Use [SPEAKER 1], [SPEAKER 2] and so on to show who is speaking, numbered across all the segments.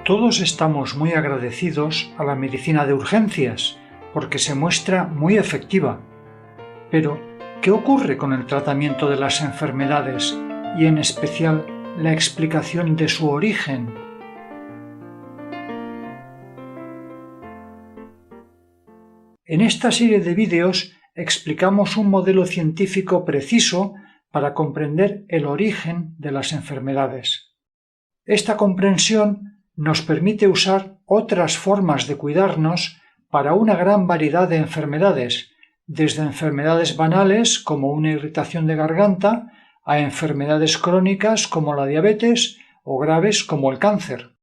[SPEAKER 1] Todos estamos muy agradecidos a la medicina de urgencias porque se muestra muy efectiva. Pero, ¿qué ocurre con el tratamiento de las enfermedades y en especial la explicación de su origen? En esta serie de vídeos explicamos un modelo científico preciso para comprender el origen de las enfermedades. Esta comprensión nos permite usar otras formas de cuidarnos para una gran variedad de enfermedades, desde enfermedades banales como una irritación de garganta a enfermedades crónicas como la diabetes o graves como el cáncer.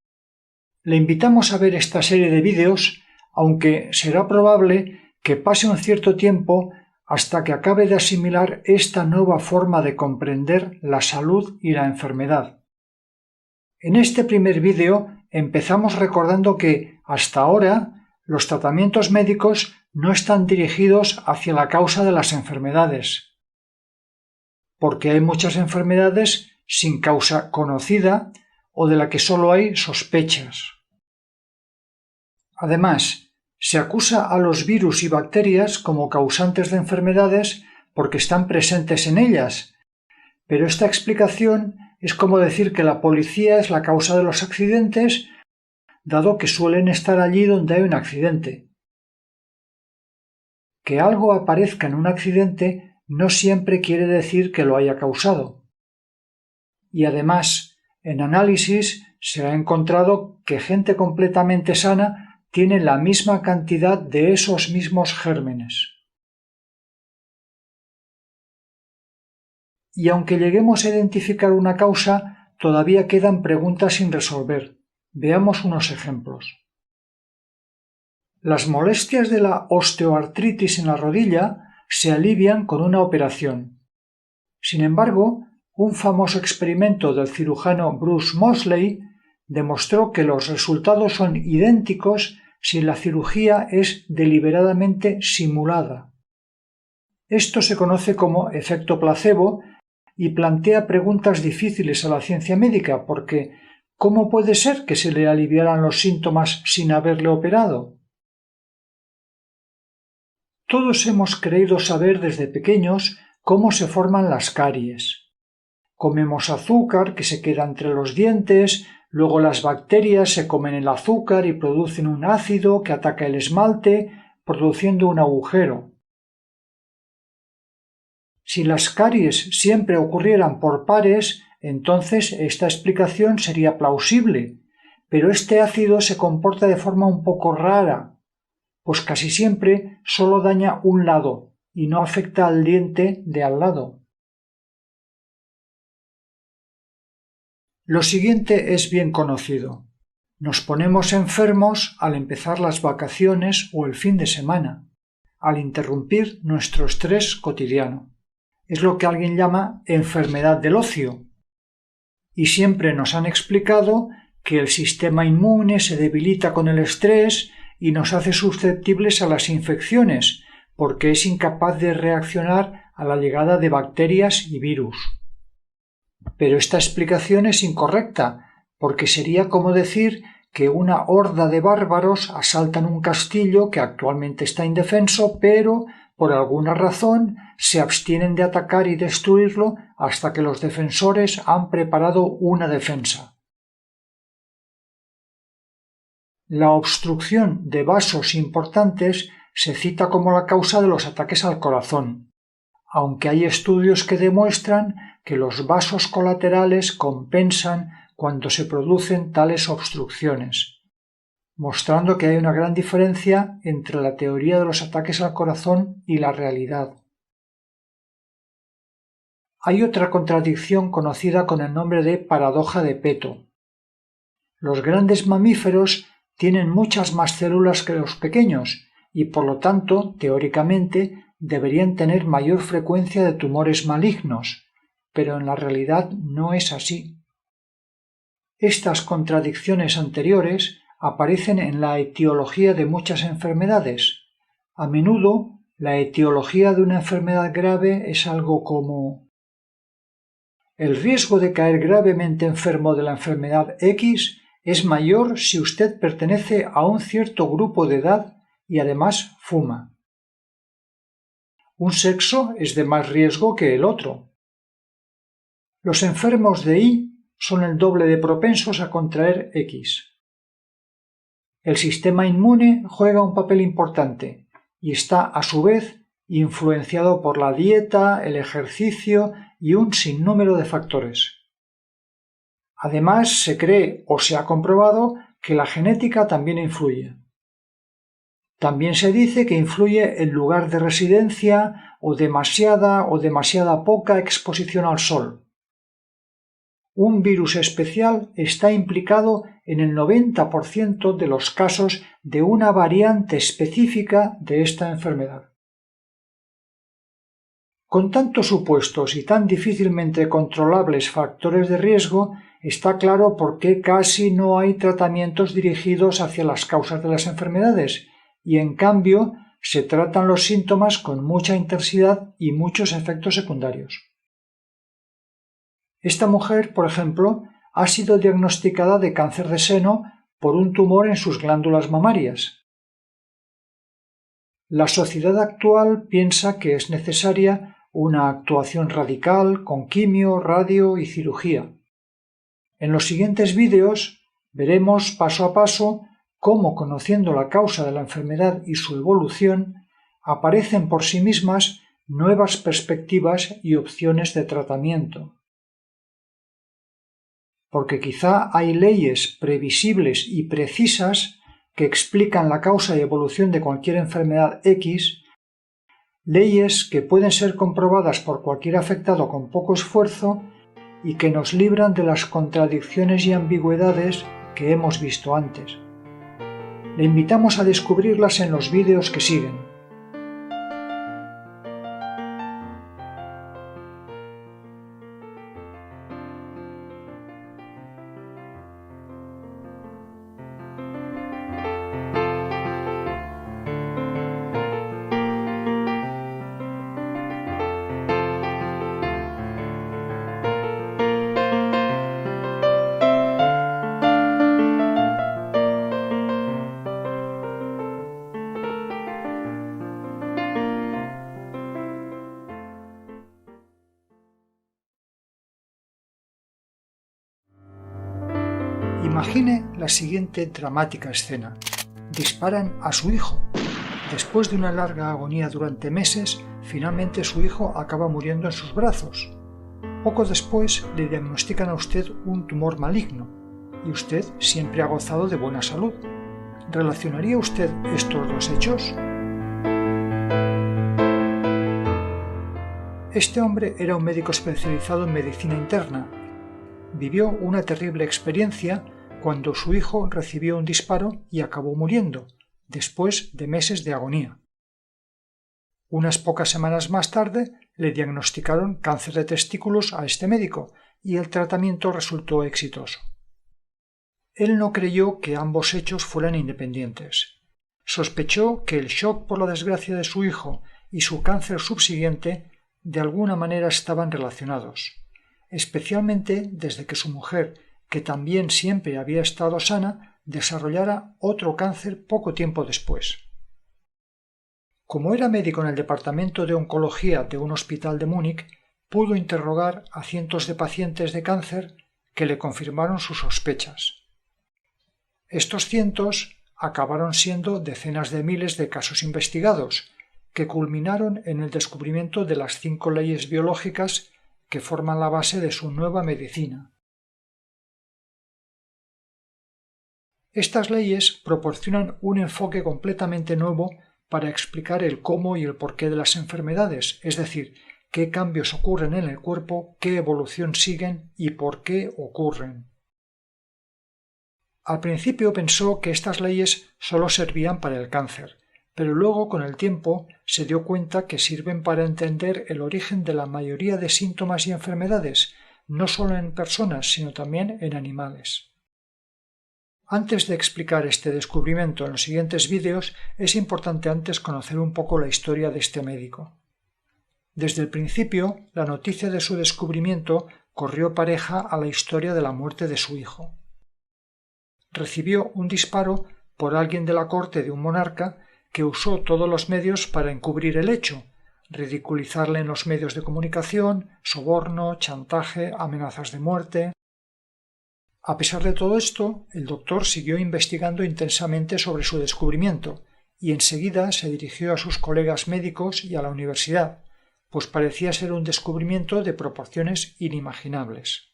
[SPEAKER 1] Le invitamos a ver esta serie de vídeos, aunque será probable que pase un cierto tiempo hasta que acabe de asimilar esta nueva forma de comprender la salud y la enfermedad. En este primer vídeo empezamos recordando que, hasta ahora, los tratamientos médicos no están dirigidos hacia la causa de las enfermedades, porque hay muchas enfermedades sin causa conocida o de la que solo hay sospechas. Además, se acusa a los virus y bacterias como causantes de enfermedades porque están presentes en ellas, pero esta explicación es como decir que la policía es la causa de los accidentes, dado que suelen estar allí donde hay un accidente. Que algo aparezca en un accidente no siempre quiere decir que lo haya causado. Y además, en análisis se ha encontrado que gente completamente sana tiene la misma cantidad de esos mismos gérmenes. Y aunque lleguemos a identificar una causa, todavía quedan preguntas sin resolver. Veamos unos ejemplos. Las molestias de la osteoartritis en la rodilla se alivian con una operación. Sin embargo, un famoso experimento del cirujano Bruce Moseley demostró que los resultados son idénticos si la cirugía es deliberadamente simulada. Esto se conoce como efecto placebo y plantea preguntas difíciles a la ciencia médica porque ¿cómo puede ser que se le aliviaran los síntomas sin haberle operado? Todos hemos creído saber desde pequeños cómo se forman las caries. Comemos azúcar que se queda entre los dientes, luego las bacterias se comen el azúcar y producen un ácido que ataca el esmalte, produciendo un agujero. Si las caries siempre ocurrieran por pares, entonces esta explicación sería plausible, pero este ácido se comporta de forma un poco rara, pues casi siempre solo daña un lado y no afecta al diente de al lado. Lo siguiente es bien conocido. Nos ponemos enfermos al empezar las vacaciones o el fin de semana, al interrumpir nuestro estrés cotidiano. Es lo que alguien llama enfermedad del ocio. Y siempre nos han explicado que el sistema inmune se debilita con el estrés y nos hace susceptibles a las infecciones, porque es incapaz de reaccionar a la llegada de bacterias y virus. Pero esta explicación es incorrecta, porque sería como decir que una horda de bárbaros asaltan un castillo que actualmente está indefenso, pero por alguna razón se abstienen de atacar y destruirlo hasta que los defensores han preparado una defensa. La obstrucción de vasos importantes se cita como la causa de los ataques al corazón, aunque hay estudios que demuestran que los vasos colaterales compensan cuando se producen tales obstrucciones, mostrando que hay una gran diferencia entre la teoría de los ataques al corazón y la realidad. Hay otra contradicción conocida con el nombre de paradoja de Peto. Los grandes mamíferos tienen muchas más células que los pequeños y, por lo tanto, teóricamente, deberían tener mayor frecuencia de tumores malignos, pero en la realidad no es así. Estas contradicciones anteriores aparecen en la etiología de muchas enfermedades. A menudo, la etiología de una enfermedad grave es algo como: el riesgo de caer gravemente enfermo de la enfermedad X es mayor si usted pertenece a un cierto grupo de edad y además fuma. Un sexo es de más riesgo que el otro. Los enfermos de Y son el doble de propensos a contraer X. El sistema inmune juega un papel importante y está a su vez influenciado por la dieta, el ejercicio y un sinnúmero de factores. Además, se cree o se ha comprobado que la genética también influye. También se dice que influye el lugar de residencia o demasiada poca exposición al sol. Un virus especial está implicado en el 90% de los casos de una variante específica de esta enfermedad. Con tantos supuestos y tan difícilmente controlables factores de riesgo, está claro por qué casi no hay tratamientos dirigidos hacia las causas de las enfermedades y, en cambio, se tratan los síntomas con mucha intensidad y muchos efectos secundarios. Esta mujer, por ejemplo, ha sido diagnosticada de cáncer de seno por un tumor en sus glándulas mamarias. La sociedad actual piensa que es necesaria una actuación radical con quimio, radio y cirugía. En los siguientes vídeos veremos paso a paso cómo, conociendo la causa de la enfermedad y su evolución, aparecen por sí mismas nuevas perspectivas y opciones de tratamiento. Porque quizá hay leyes previsibles y precisas que explican la causa y evolución de cualquier enfermedad X, leyes que pueden ser comprobadas por cualquier afectado con poco esfuerzo y que nos libran de las contradicciones y ambigüedades que hemos visto antes. Le invitamos a descubrirlas en los vídeos que siguen. Imagine la siguiente dramática escena. Disparan a su hijo. Después de una larga agonía durante meses, finalmente su hijo acaba muriendo en sus brazos. Poco después le diagnostican a usted un tumor maligno y usted siempre ha gozado de buena salud. ¿Relacionaría usted estos dos hechos? Este hombre era un médico especializado en medicina interna. Vivió una terrible experiencia cuando su hijo recibió un disparo y acabó muriendo, después de meses de agonía. Unas pocas semanas más tarde le diagnosticaron cáncer de testículos a este médico y el tratamiento resultó exitoso. Él no creyó que ambos hechos fueran independientes. Sospechó que el shock por la desgracia de su hijo y su cáncer subsiguiente de alguna manera estaban relacionados, especialmente desde que su mujer, que también siempre había estado sana, desarrollara otro cáncer poco tiempo después. Como era médico en el departamento de oncología de un hospital de Múnich, pudo interrogar a cientos de pacientes de cáncer que le confirmaron sus sospechas. Estos cientos acabaron siendo decenas de miles de casos investigados, que culminaron en el descubrimiento de las 5 leyes biológicas que forman la base de su nueva medicina. Estas leyes proporcionan un enfoque completamente nuevo para explicar el cómo y el porqué de las enfermedades, es decir, qué cambios ocurren en el cuerpo, qué evolución siguen y por qué ocurren. Al principio pensó que estas leyes solo servían para el cáncer, pero luego con el tiempo se dio cuenta que sirven para entender el origen de la mayoría de síntomas y enfermedades, no solo en personas, sino también en animales. Antes de explicar este descubrimiento en los siguientes vídeos, es importante antes conocer un poco la historia de este médico. Desde el principio, la noticia de su descubrimiento corrió pareja a la historia de la muerte de su hijo. recibió un disparo por alguien de la corte de un monarca que usó todos los medios para encubrir el hecho, ridiculizarle en los medios de comunicación, soborno, chantaje, amenazas de muerte. A pesar de todo esto, el doctor siguió investigando intensamente sobre su descubrimiento y enseguida se dirigió a sus colegas médicos y a la universidad, pues parecía ser un descubrimiento de proporciones inimaginables.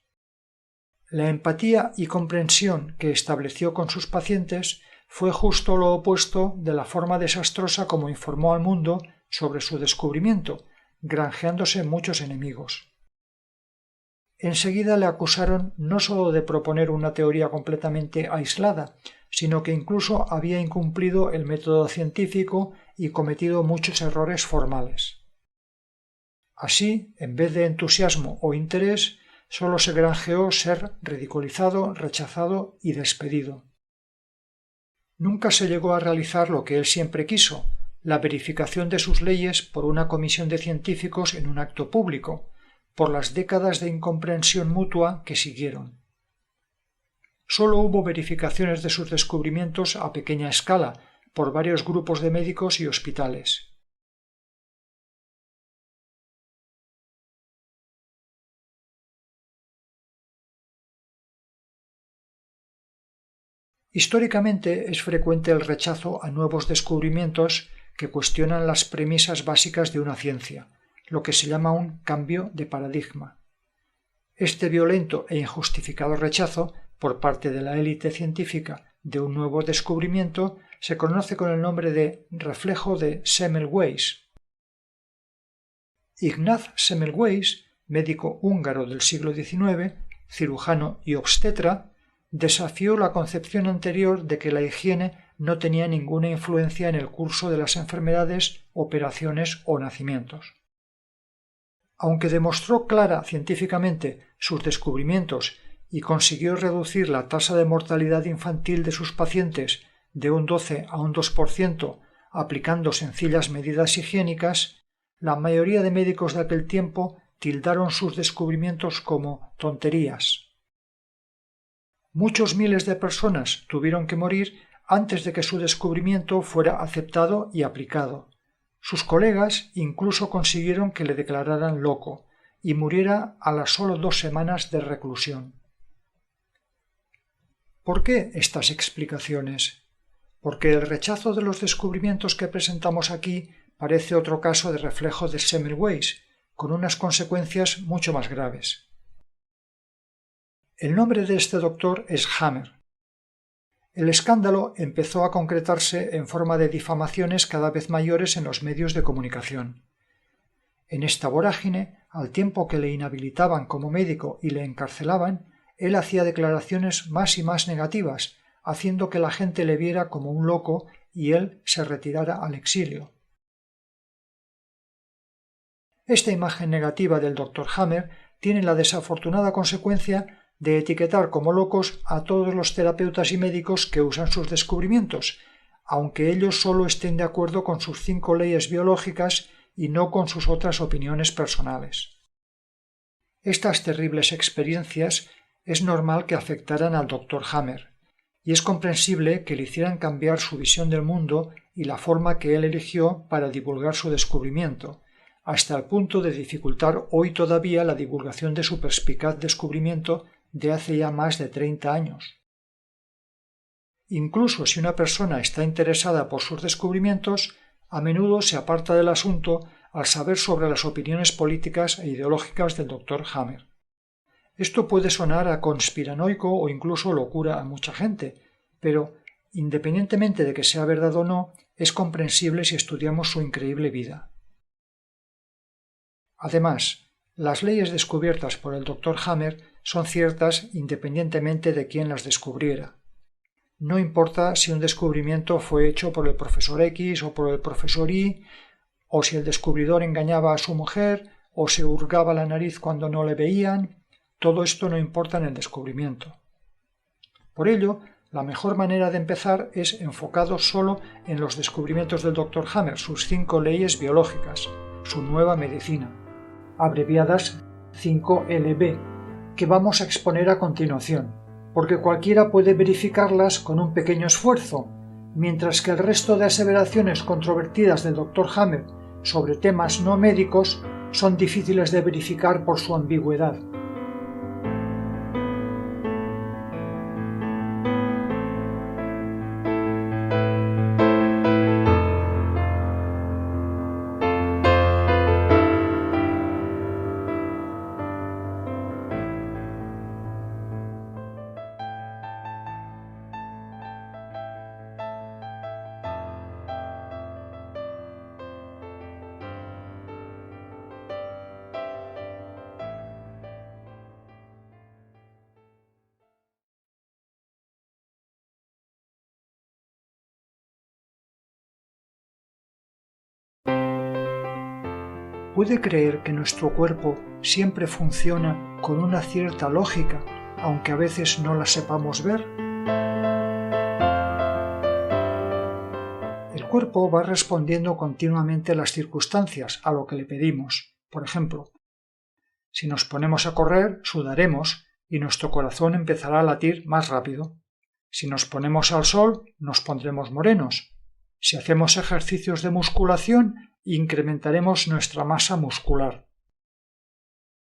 [SPEAKER 1] La empatía y comprensión que estableció con sus pacientes fue justo lo opuesto de la forma desastrosa como informó al mundo sobre su descubrimiento, granjeándose muchos enemigos. Enseguida le acusaron no sólo de proponer una teoría completamente aislada, sino que incluso había incumplido el método científico y cometido muchos errores formales. Así, en vez de entusiasmo o interés, sólo se granjeó ser ridiculizado, rechazado y despedido. Nunca se llegó a realizar lo que él siempre quiso, la verificación de sus leyes por una comisión de científicos en un acto público, por las décadas de incomprensión mutua que siguieron. Sólo hubo verificaciones de sus descubrimientos a pequeña escala, por varios grupos de médicos y hospitales. Históricamente es frecuente el rechazo a nuevos descubrimientos que cuestionan las premisas básicas de una ciencia, lo que se llama un cambio de paradigma. Este violento e injustificado rechazo por parte de la élite científica de un nuevo descubrimiento se conoce con el nombre de reflejo de Semmelweis. Ignaz Semmelweis, médico húngaro del siglo XIX, cirujano y obstetra, desafió la concepción anterior de que la higiene no tenía ninguna influencia en el curso de las enfermedades, operaciones o nacimientos. Aunque demostró clara científicamente sus descubrimientos y consiguió reducir la tasa de mortalidad infantil de sus pacientes de un 12 a un 2% aplicando sencillas medidas higiénicas, la mayoría de médicos de aquel tiempo tildaron sus descubrimientos como tonterías. Muchos miles de personas tuvieron que morir antes de que su descubrimiento fuera aceptado y aplicado. Sus colegas incluso consiguieron que le declararan loco y muriera a las solo 2 semanas de reclusión. ¿Por qué estas explicaciones? Porque el rechazo de los descubrimientos que presentamos aquí parece otro caso de reflejo de Semmelweis, con unas consecuencias mucho más graves. El nombre de este doctor es Hammer. El escándalo empezó a concretarse en forma de difamaciones cada vez mayores en los medios de comunicación. En esta vorágine, al tiempo que le inhabilitaban como médico y le encarcelaban, él hacía declaraciones más y más negativas, haciendo que la gente le viera como un loco y él se retirara al exilio. Esta imagen negativa del Dr. Hammer tiene la desafortunada consecuencia de etiquetar como locos a todos los terapeutas y médicos que usan sus descubrimientos, aunque ellos solo estén de acuerdo con sus 5 leyes biológicas y no con sus otras opiniones personales. Estas terribles experiencias es normal que afectaran al Dr. Hammer, y es comprensible que le hicieran cambiar su visión del mundo y la forma que él eligió para divulgar su descubrimiento, hasta el punto de dificultar hoy todavía la divulgación de su perspicaz descubrimiento de hace ya más de 30 años. Incluso si una persona está interesada por sus descubrimientos, a menudo se aparta del asunto al saber sobre las opiniones políticas e ideológicas del Dr. Hammer. Esto puede sonar a conspiranoico o incluso locura a mucha gente, pero, independientemente de que sea verdad o no, es comprensible si estudiamos su increíble vida. Además, las leyes descubiertas por el Dr. Hammer son ciertas independientemente de quién las descubriera. No importa si un descubrimiento fue hecho por el profesor X o por el profesor Y, o si el descubridor engañaba a su mujer o se hurgaba la nariz cuando no le veían, todo esto no importa en el descubrimiento. Por ello, la mejor manera de empezar es enfocado solo en los descubrimientos del Dr. Hammer, sus 5 leyes biológicas, su nueva medicina, abreviadas 5LB, que vamos a exponer a continuación, porque cualquiera puede verificarlas con un pequeño esfuerzo, mientras que el resto de aseveraciones controvertidas del Dr. Hammer sobre temas no médicos son difíciles de verificar por su ambigüedad. ¿Puede creer que nuestro cuerpo siempre funciona con una cierta lógica, aunque a veces no la sepamos ver? El cuerpo va respondiendo continuamente a las circunstancias, a lo que le pedimos. Por ejemplo, si nos ponemos a correr, sudaremos y nuestro corazón empezará a latir más rápido. Si nos ponemos al sol, nos pondremos morenos. Si hacemos ejercicios de musculación, incrementaremos nuestra masa muscular.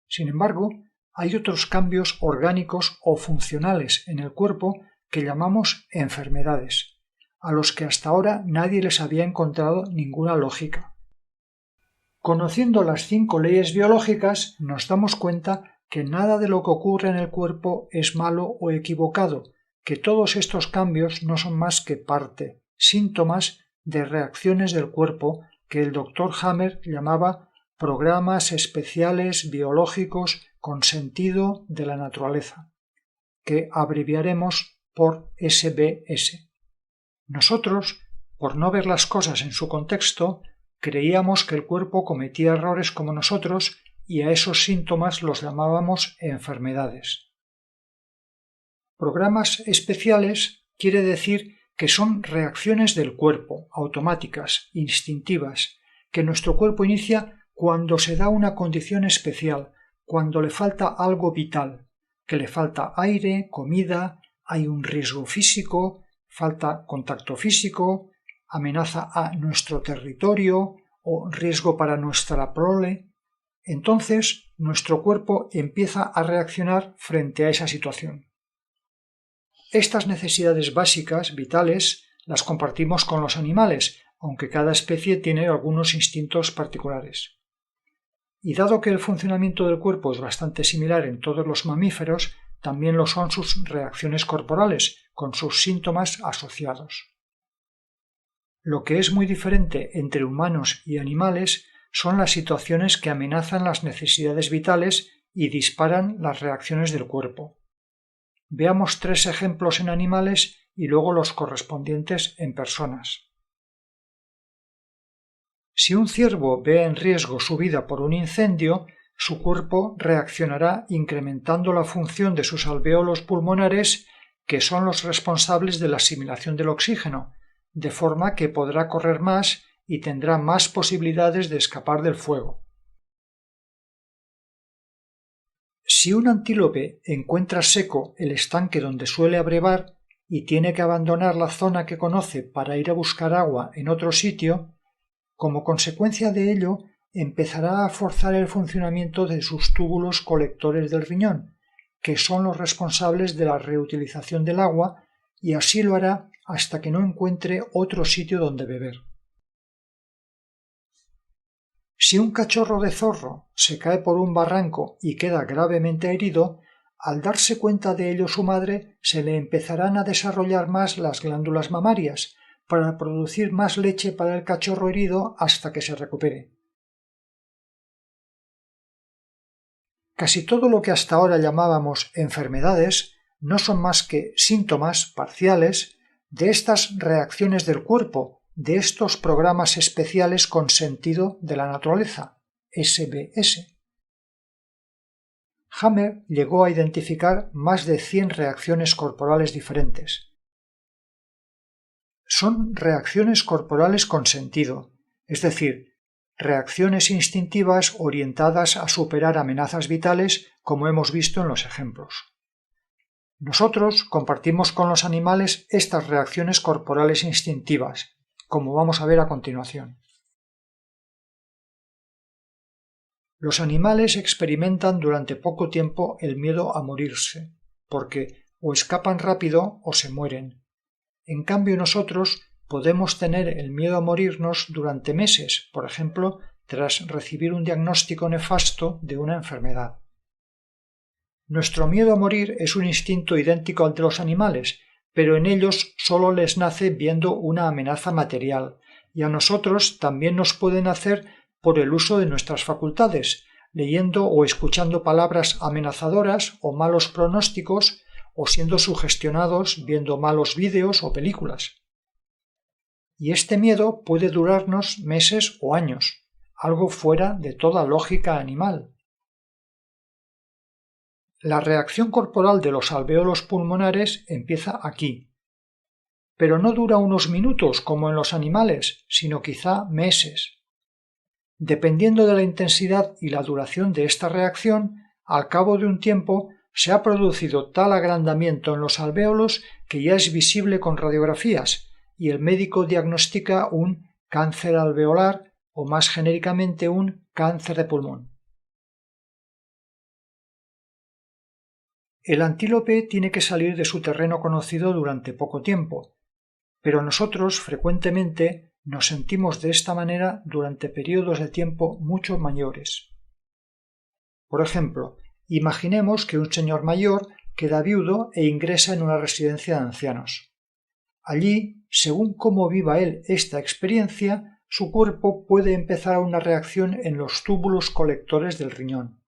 [SPEAKER 1] Sin embargo, hay otros cambios orgánicos o funcionales en el cuerpo que llamamos enfermedades, a los que hasta ahora nadie les había encontrado ninguna lógica. Conociendo las 5 leyes biológicas, nos damos cuenta que nada de lo que ocurre en el cuerpo es malo o equivocado, que todos estos cambios no son más que síntomas de reacciones del cuerpo que el Dr. Hammer llamaba programas especiales biológicos con sentido de la naturaleza, que abreviaremos por SBS. Nosotros, por no ver las cosas en su contexto, creíamos que el cuerpo cometía errores como nosotros y a esos síntomas los llamábamos enfermedades. Programas especiales quiere decir que son reacciones del cuerpo, automáticas, instintivas, que nuestro cuerpo inicia cuando se da una condición especial, cuando le falta algo vital, que le falta aire, comida, hay un riesgo físico, falta contacto físico, amenaza a nuestro territorio o riesgo para nuestra prole. Entonces, nuestro cuerpo empieza a reaccionar frente a esa situación. Estas necesidades básicas, vitales, las compartimos con los animales, aunque cada especie tiene algunos instintos particulares. Y dado que el funcionamiento del cuerpo es bastante similar en todos los mamíferos, también lo son sus reacciones corporales, con sus síntomas asociados. Lo que es muy diferente entre humanos y animales son las situaciones que amenazan las necesidades vitales y disparan las reacciones del cuerpo. Veamos 3 ejemplos en animales y luego los correspondientes en personas. Si un ciervo ve en riesgo su vida por un incendio, su cuerpo reaccionará incrementando la función de sus alvéolos pulmonares, que son los responsables de la asimilación del oxígeno, de forma que podrá correr más y tendrá más posibilidades de escapar del fuego. Si un antílope encuentra seco el estanque donde suele abrevar y tiene que abandonar la zona que conoce para ir a buscar agua en otro sitio, como consecuencia de ello empezará a forzar el funcionamiento de sus túbulos colectores del riñón, que son los responsables de la reutilización del agua, y así lo hará hasta que no encuentre otro sitio donde beber. Si un cachorro de zorro se cae por un barranco y queda gravemente herido, al darse cuenta de ello su madre se le empezarán a desarrollar más las glándulas mamarias para producir más leche para el cachorro herido hasta que se recupere. Casi todo lo que hasta ahora llamábamos enfermedades no son más que síntomas parciales de estas reacciones del cuerpo, de estos programas especiales con sentido de la naturaleza, SBS. Hammer llegó a identificar más de 100 reacciones corporales diferentes. Son reacciones corporales con sentido, es decir, reacciones instintivas orientadas a superar amenazas vitales, como hemos visto en los ejemplos. Nosotros compartimos con los animales estas reacciones corporales instintivas, como vamos a ver a continuación. Los animales experimentan durante poco tiempo el miedo a morirse, porque o escapan rápido o se mueren. En cambio, nosotros podemos tener el miedo a morirnos durante meses, por ejemplo, tras recibir un diagnóstico nefasto de una enfermedad. Nuestro miedo a morir es un instinto idéntico al de los animales, pero en ellos solo les nace viendo una amenaza material, y a nosotros también nos puede nacer por el uso de nuestras facultades, leyendo o escuchando palabras amenazadoras o malos pronósticos, o siendo sugestionados viendo malos vídeos o películas. Y este miedo puede durarnos meses o años, algo fuera de toda lógica animal. La reacción corporal de los alvéolos pulmonares empieza aquí, pero no dura unos minutos como en los animales, sino quizá meses. Dependiendo de la intensidad y la duración de esta reacción, al cabo de un tiempo se ha producido tal agrandamiento en los alvéolos que ya es visible con radiografías y el médico diagnostica un cáncer alveolar o más genéricamente un cáncer de pulmón. El antílope tiene que salir de su terreno conocido durante poco tiempo, pero nosotros frecuentemente nos sentimos de esta manera durante periodos de tiempo mucho mayores. Por ejemplo, imaginemos que un señor mayor queda viudo e ingresa en una residencia de ancianos. Allí, según cómo viva él esta experiencia, su cuerpo puede empezar una reacción en los túbulos colectores del riñón.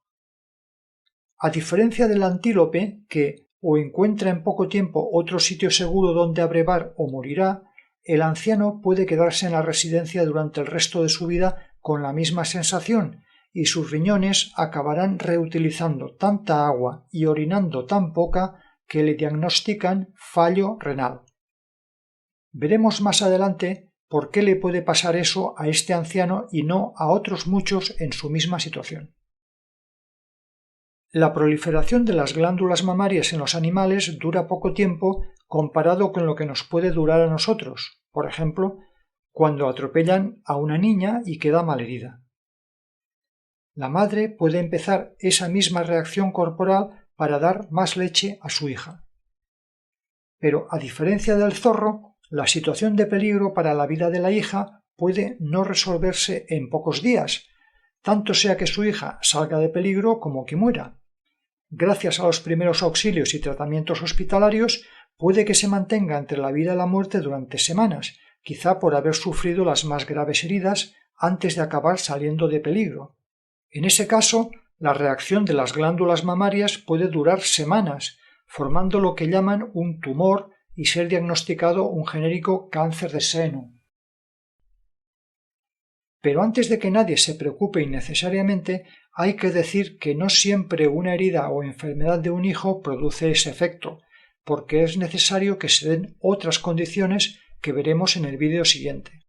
[SPEAKER 1] A diferencia del antílope, que o encuentra en poco tiempo otro sitio seguro donde abrevar o morirá, el anciano puede quedarse en la residencia durante el resto de su vida con la misma sensación, y sus riñones acabarán reutilizando tanta agua y orinando tan poca que le diagnostican fallo renal. Veremos más adelante por qué le puede pasar eso a este anciano y no a otros muchos en su misma situación. La proliferación de las glándulas mamarias en los animales dura poco tiempo comparado con lo que nos puede durar a nosotros, por ejemplo, cuando atropellan a una niña y queda malherida. La madre puede empezar esa misma reacción corporal para dar más leche a su hija. Pero, a diferencia del zorro, la situación de peligro para la vida de la hija puede no resolverse en pocos días, tanto sea que su hija salga de peligro como que muera. Gracias a los primeros auxilios y tratamientos hospitalarios, puede que se mantenga entre la vida y la muerte durante semanas, quizá por haber sufrido las más graves heridas antes de acabar saliendo de peligro. En ese caso, la reacción de las glándulas mamarias puede durar semanas, formando lo que llaman un tumor y ser diagnosticado un genérico cáncer de seno. Pero antes de que nadie se preocupe innecesariamente, hay que decir que no siempre una herida o enfermedad de un hijo produce ese efecto, porque es necesario que se den otras condiciones que veremos en el vídeo siguiente.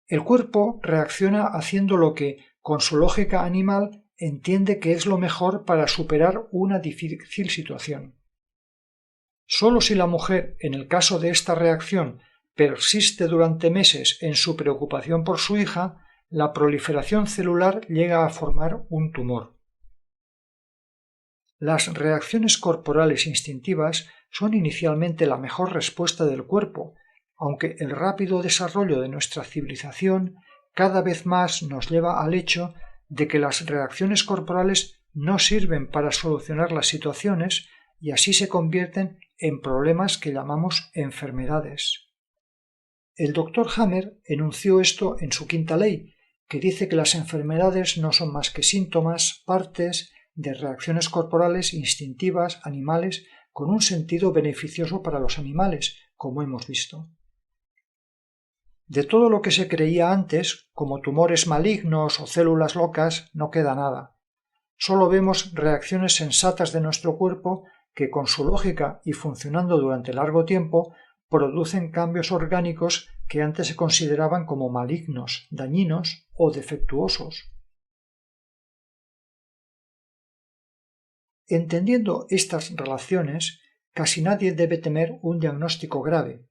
[SPEAKER 1] El cuerpo reacciona haciendo lo que, con su lógica animal, entiende que es lo mejor para superar una difícil situación. Solo si la mujer, en el caso de esta reacción, persiste durante meses en su preocupación por su hija, la proliferación celular llega a formar un tumor. Las reacciones corporales instintivas son inicialmente la mejor respuesta del cuerpo, aunque el rápido desarrollo de nuestra civilización cada vez más nos lleva al hecho de que las reacciones corporales no sirven para solucionar las situaciones y así se convierten en problemas que llamamos enfermedades. El Dr. Hammer enunció esto en su quinta ley, que dice que las enfermedades no son más que síntomas, partes de reacciones corporales instintivas animales con un sentido beneficioso para los animales, como hemos visto. De todo lo que se creía antes, como tumores malignos o células locas, no queda nada. Solo vemos reacciones sensatas de nuestro cuerpo que, con su lógica y funcionando durante largo tiempo, producen cambios orgánicos que antes se consideraban como malignos, dañinos o defectuosos. Entendiendo estas relaciones, casi nadie debe temer un diagnóstico grave.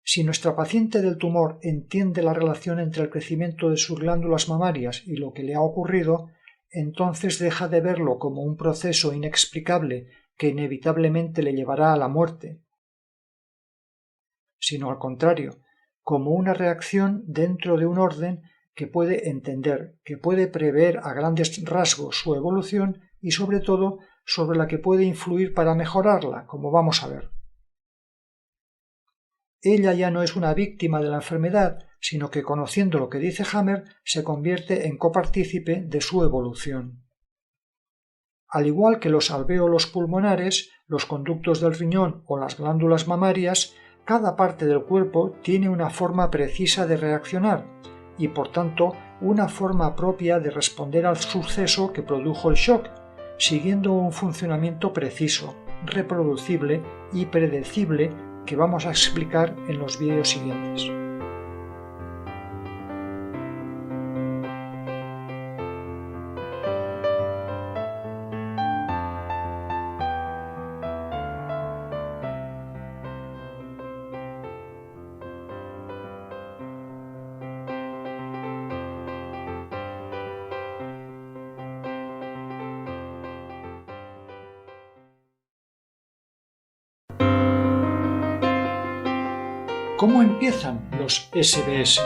[SPEAKER 1] Si nuestra paciente del tumor entiende la relación entre el crecimiento de sus glándulas mamarias y lo que le ha ocurrido, entonces deja de verlo como un proceso inexplicable que inevitablemente le llevará a la muerte, sino al contrario, como una reacción dentro de un orden que puede entender, que puede prever a grandes rasgos su evolución y sobre todo sobre la que puede influir para mejorarla, como vamos a ver. Ella ya no es una víctima de la enfermedad, sino que conociendo lo que dice Hammer se convierte en copartícipe de su evolución. Al igual que los alvéolos pulmonares, los conductos del riñón o las glándulas mamarias, cada parte del cuerpo tiene una forma precisa de reaccionar y, por tanto, una forma propia de responder al suceso que produjo el shock, siguiendo un funcionamiento preciso, reproducible y predecible que vamos a explicar en los vídeos siguientes. ¿Cómo empiezan los SBS?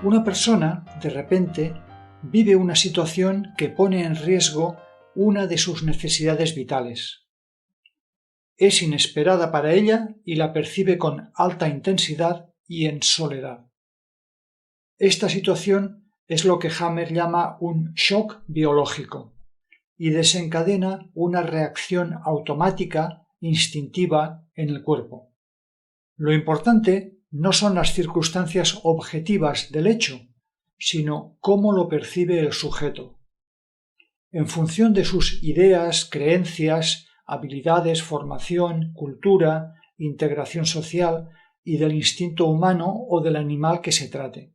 [SPEAKER 1] Una persona, de repente, vive una situación que pone en riesgo una de sus necesidades vitales. Es inesperada para ella y la percibe con alta intensidad y en soledad. Esta situación es lo que Hammer llama un shock biológico y desencadena una reacción automática, instintiva en el cuerpo. Lo importante no son las circunstancias objetivas del hecho, sino cómo lo percibe el sujeto. En función de sus ideas, creencias, habilidades, formación, cultura, integración social y del instinto humano o del animal que se trate.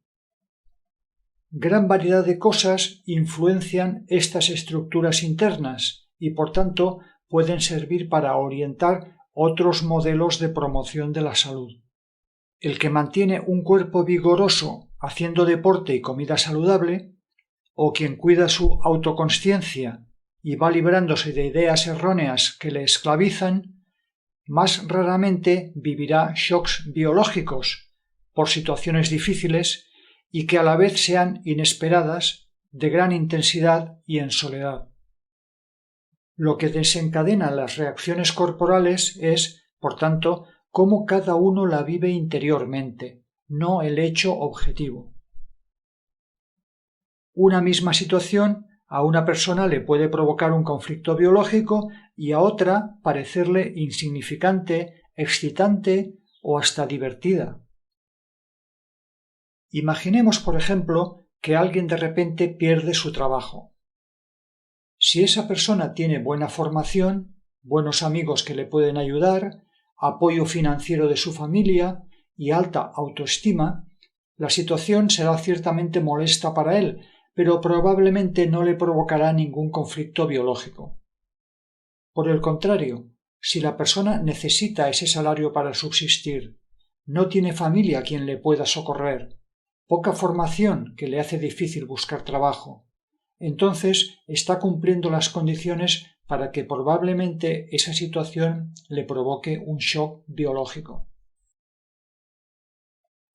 [SPEAKER 1] Gran variedad de cosas influencian estas estructuras internas y, por tanto, pueden servir para orientar otros modelos de promoción de la salud. El que mantiene un cuerpo vigoroso haciendo deporte y comida saludable, o quien cuida su autoconsciencia y va librándose de ideas erróneas que le esclavizan, más raramente vivirá shocks biológicos por situaciones difíciles y que a la vez sean inesperadas, de gran intensidad y en soledad. Lo que desencadena las reacciones corporales es, por tanto, cómo cada uno la vive interiormente, no el hecho objetivo. Una misma situación a una persona le puede provocar un conflicto biológico y a otra parecerle insignificante, excitante o hasta divertida. Imaginemos, por ejemplo, que alguien de repente pierde su trabajo. Si esa persona tiene buena formación, buenos amigos que le pueden ayudar, apoyo financiero de su familia y alta autoestima, la situación será ciertamente molesta para él, pero probablemente no le provocará ningún conflicto biológico. Por el contrario, si la persona necesita ese salario para subsistir, no tiene familia a quien le pueda socorrer, poca formación que le hace difícil buscar trabajo, entonces está cumpliendo las condiciones para que probablemente esa situación le provoque un shock biológico.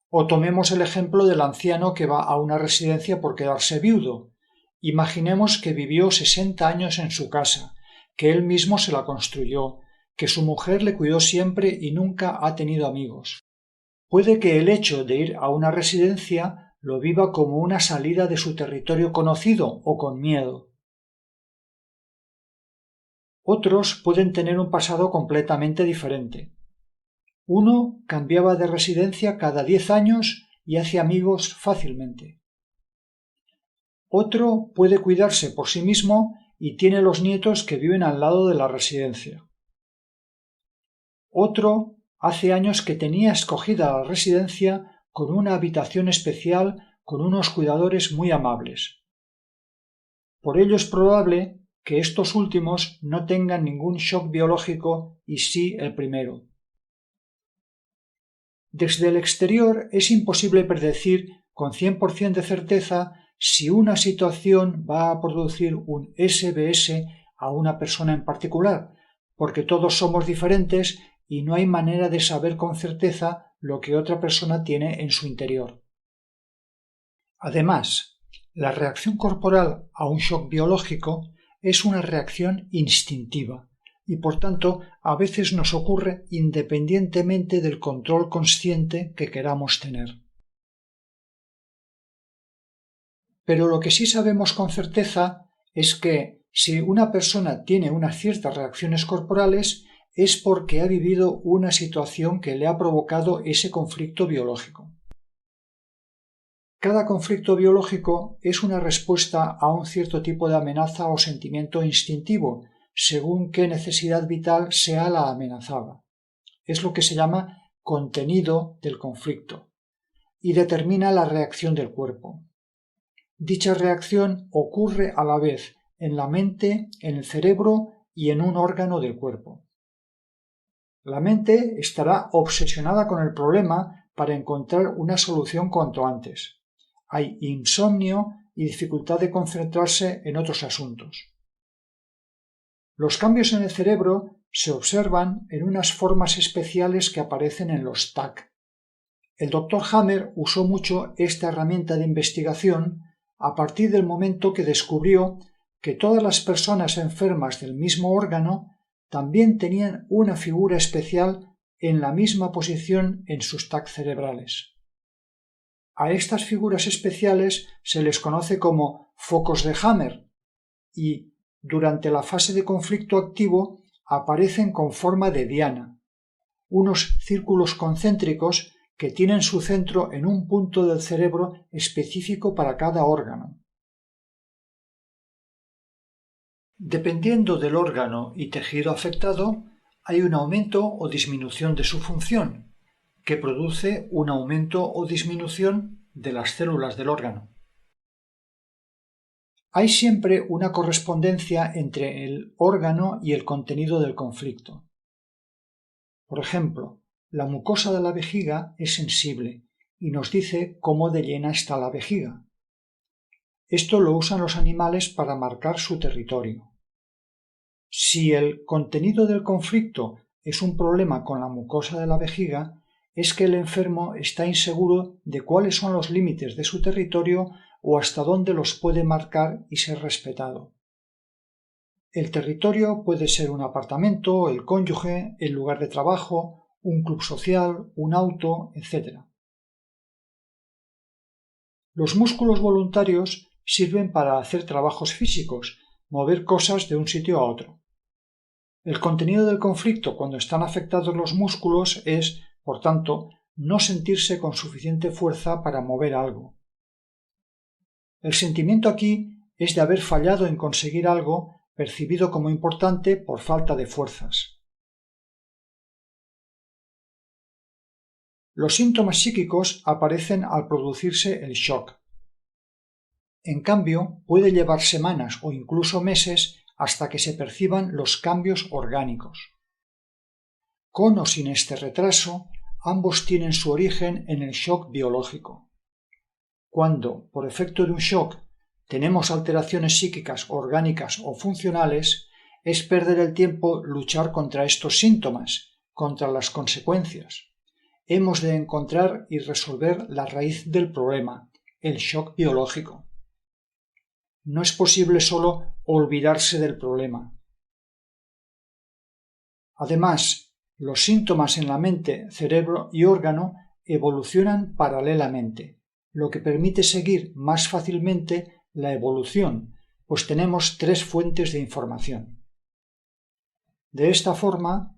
[SPEAKER 1] O tomemos el ejemplo del anciano que va a una residencia por quedarse viudo. Imaginemos que vivió 60 años en su casa, que él mismo se la construyó, que su mujer le cuidó siempre y nunca ha tenido amigos. Puede que el hecho de ir a una residencia lo viva como una salida de su territorio conocido o con miedo. Otros pueden tener un pasado completamente diferente. Uno cambiaba de residencia cada 10 años y hace amigos fácilmente. Otro puede cuidarse por sí mismo y tiene los nietos que viven al lado de la residencia. Otro hace años que tenía escogida la residencia con una habitación especial con unos cuidadores muy amables. Por ello es probable que estos últimos no tengan ningún shock biológico y sí el primero. Desde el exterior es imposible predecir con 100% de certeza si una situación va a producir un SBS a una persona en particular, porque todos somos diferentes y no hay manera de saber con certeza lo que otra persona tiene en su interior. Además, la reacción corporal a un shock biológico es una reacción instintiva y por tanto a veces nos ocurre independientemente del control consciente que queramos tener. Pero lo que sí sabemos con certeza es que si una persona tiene unas ciertas reacciones corporales es porque ha vivido una situación que le ha provocado ese conflicto biológico. Cada conflicto biológico es una respuesta a un cierto tipo de amenaza o sentimiento instintivo, según qué necesidad vital sea la amenazada. Es lo que se llama contenido del conflicto y determina la reacción del cuerpo. Dicha reacción ocurre a la vez en la mente, en el cerebro y en un órgano del cuerpo. La mente estará obsesionada con el problema para encontrar una solución cuanto antes. Hay insomnio y dificultad de concentrarse en otros asuntos. Los cambios en el cerebro se observan en unas formas especiales que aparecen en los TAC. El Dr. Hammer usó mucho esta herramienta de investigación a partir del momento que descubrió que todas las personas enfermas del mismo órgano también tenían una figura especial en la misma posición en sus TAC cerebrales. A estas figuras especiales se les conoce como focos de Hammer y, durante la fase de conflicto activo, aparecen con forma de diana, unos círculos concéntricos que tienen su centro en un punto del cerebro específico para cada órgano. Dependiendo del órgano y tejido afectado, hay un aumento o disminución de su función, que produce un aumento o disminución de las células del órgano. Hay siempre una correspondencia entre el órgano y el contenido del conflicto. Por ejemplo, la mucosa de la vejiga es sensible y nos dice cómo de llena está la vejiga. Esto lo usan los animales para marcar su territorio. Si el contenido del conflicto es un problema con la mucosa de la vejiga, es que el enfermo está inseguro de cuáles son los límites de su territorio o hasta dónde los puede marcar y ser respetado. El territorio puede ser un apartamento, el cónyuge, el lugar de trabajo, un club social, un auto, etc. Los músculos voluntarios sirven para hacer trabajos físicos, mover cosas de un sitio a otro. El contenido del conflicto cuando están afectados los músculos es, por tanto, no sentirse con suficiente fuerza para mover algo. El sentimiento aquí es de haber fallado en conseguir algo percibido como importante por falta de fuerzas. Los síntomas psíquicos aparecen al producirse el shock. En cambio, puede llevar semanas o incluso meses hasta que se perciban los cambios orgánicos. Con o sin este retraso, ambos tienen su origen en el shock biológico. Cuando, por efecto de un shock, tenemos alteraciones psíquicas, orgánicas o funcionales, es perder el tiempo luchar contra estos síntomas, contra las consecuencias. Hemos de encontrar y resolver la raíz del problema, el shock biológico. No es posible solo olvidarse del problema. Además, los síntomas en la mente, cerebro y órgano evolucionan paralelamente, lo que permite seguir más fácilmente la evolución, pues tenemos 3 fuentes de información. De esta forma,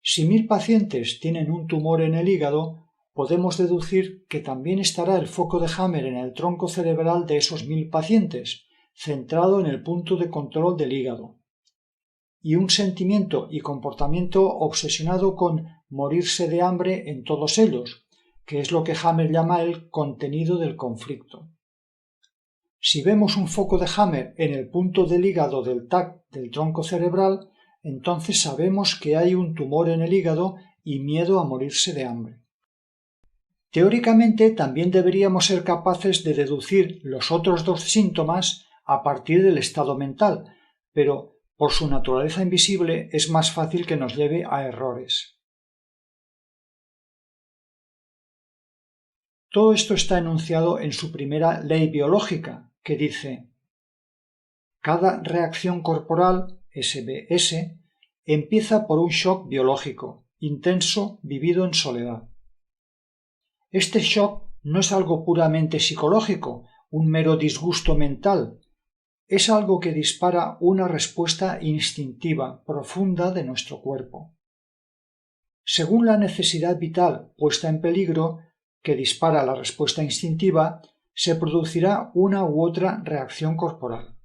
[SPEAKER 1] si 1000 pacientes tienen un tumor en el hígado, podemos deducir que también estará el foco de Hammer en el tronco cerebral de esos 1000 pacientes, centrado en el punto de control del hígado, y un sentimiento y comportamiento obsesionado con morirse de hambre en todos ellos, que es lo que Hammer llama el contenido del conflicto. Si vemos un foco de Hammer en el punto del hígado del TAC del tronco cerebral, entonces sabemos que hay un tumor en el hígado y miedo a morirse de hambre. Teóricamente también deberíamos ser capaces de deducir los otros dos síntomas a partir del estado mental, pero por su naturaleza invisible es más fácil que nos lleve a errores. Todo esto está enunciado en su primera ley biológica, que dice: cada reacción corporal, SBS, empieza por un shock biológico, intenso, vivido en soledad. Este shock no es algo puramente psicológico, un mero disgusto mental. Es algo que dispara una respuesta instintiva, profunda de nuestro cuerpo. Según la necesidad vital puesta en peligro, que dispara la respuesta instintiva, se producirá una u otra reacción corporal.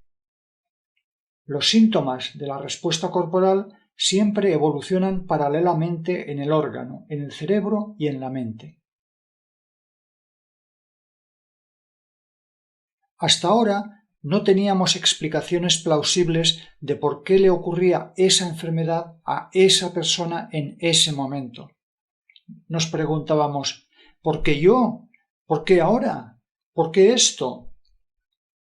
[SPEAKER 1] Los síntomas de la respuesta corporal siempre evolucionan paralelamente en el órgano, en el cerebro y en la mente. Hasta ahora no teníamos explicaciones plausibles de por qué le ocurría esa enfermedad a esa persona en ese momento. Nos preguntábamos: ¿por qué yo? ¿Por qué ahora? ¿Por qué esto?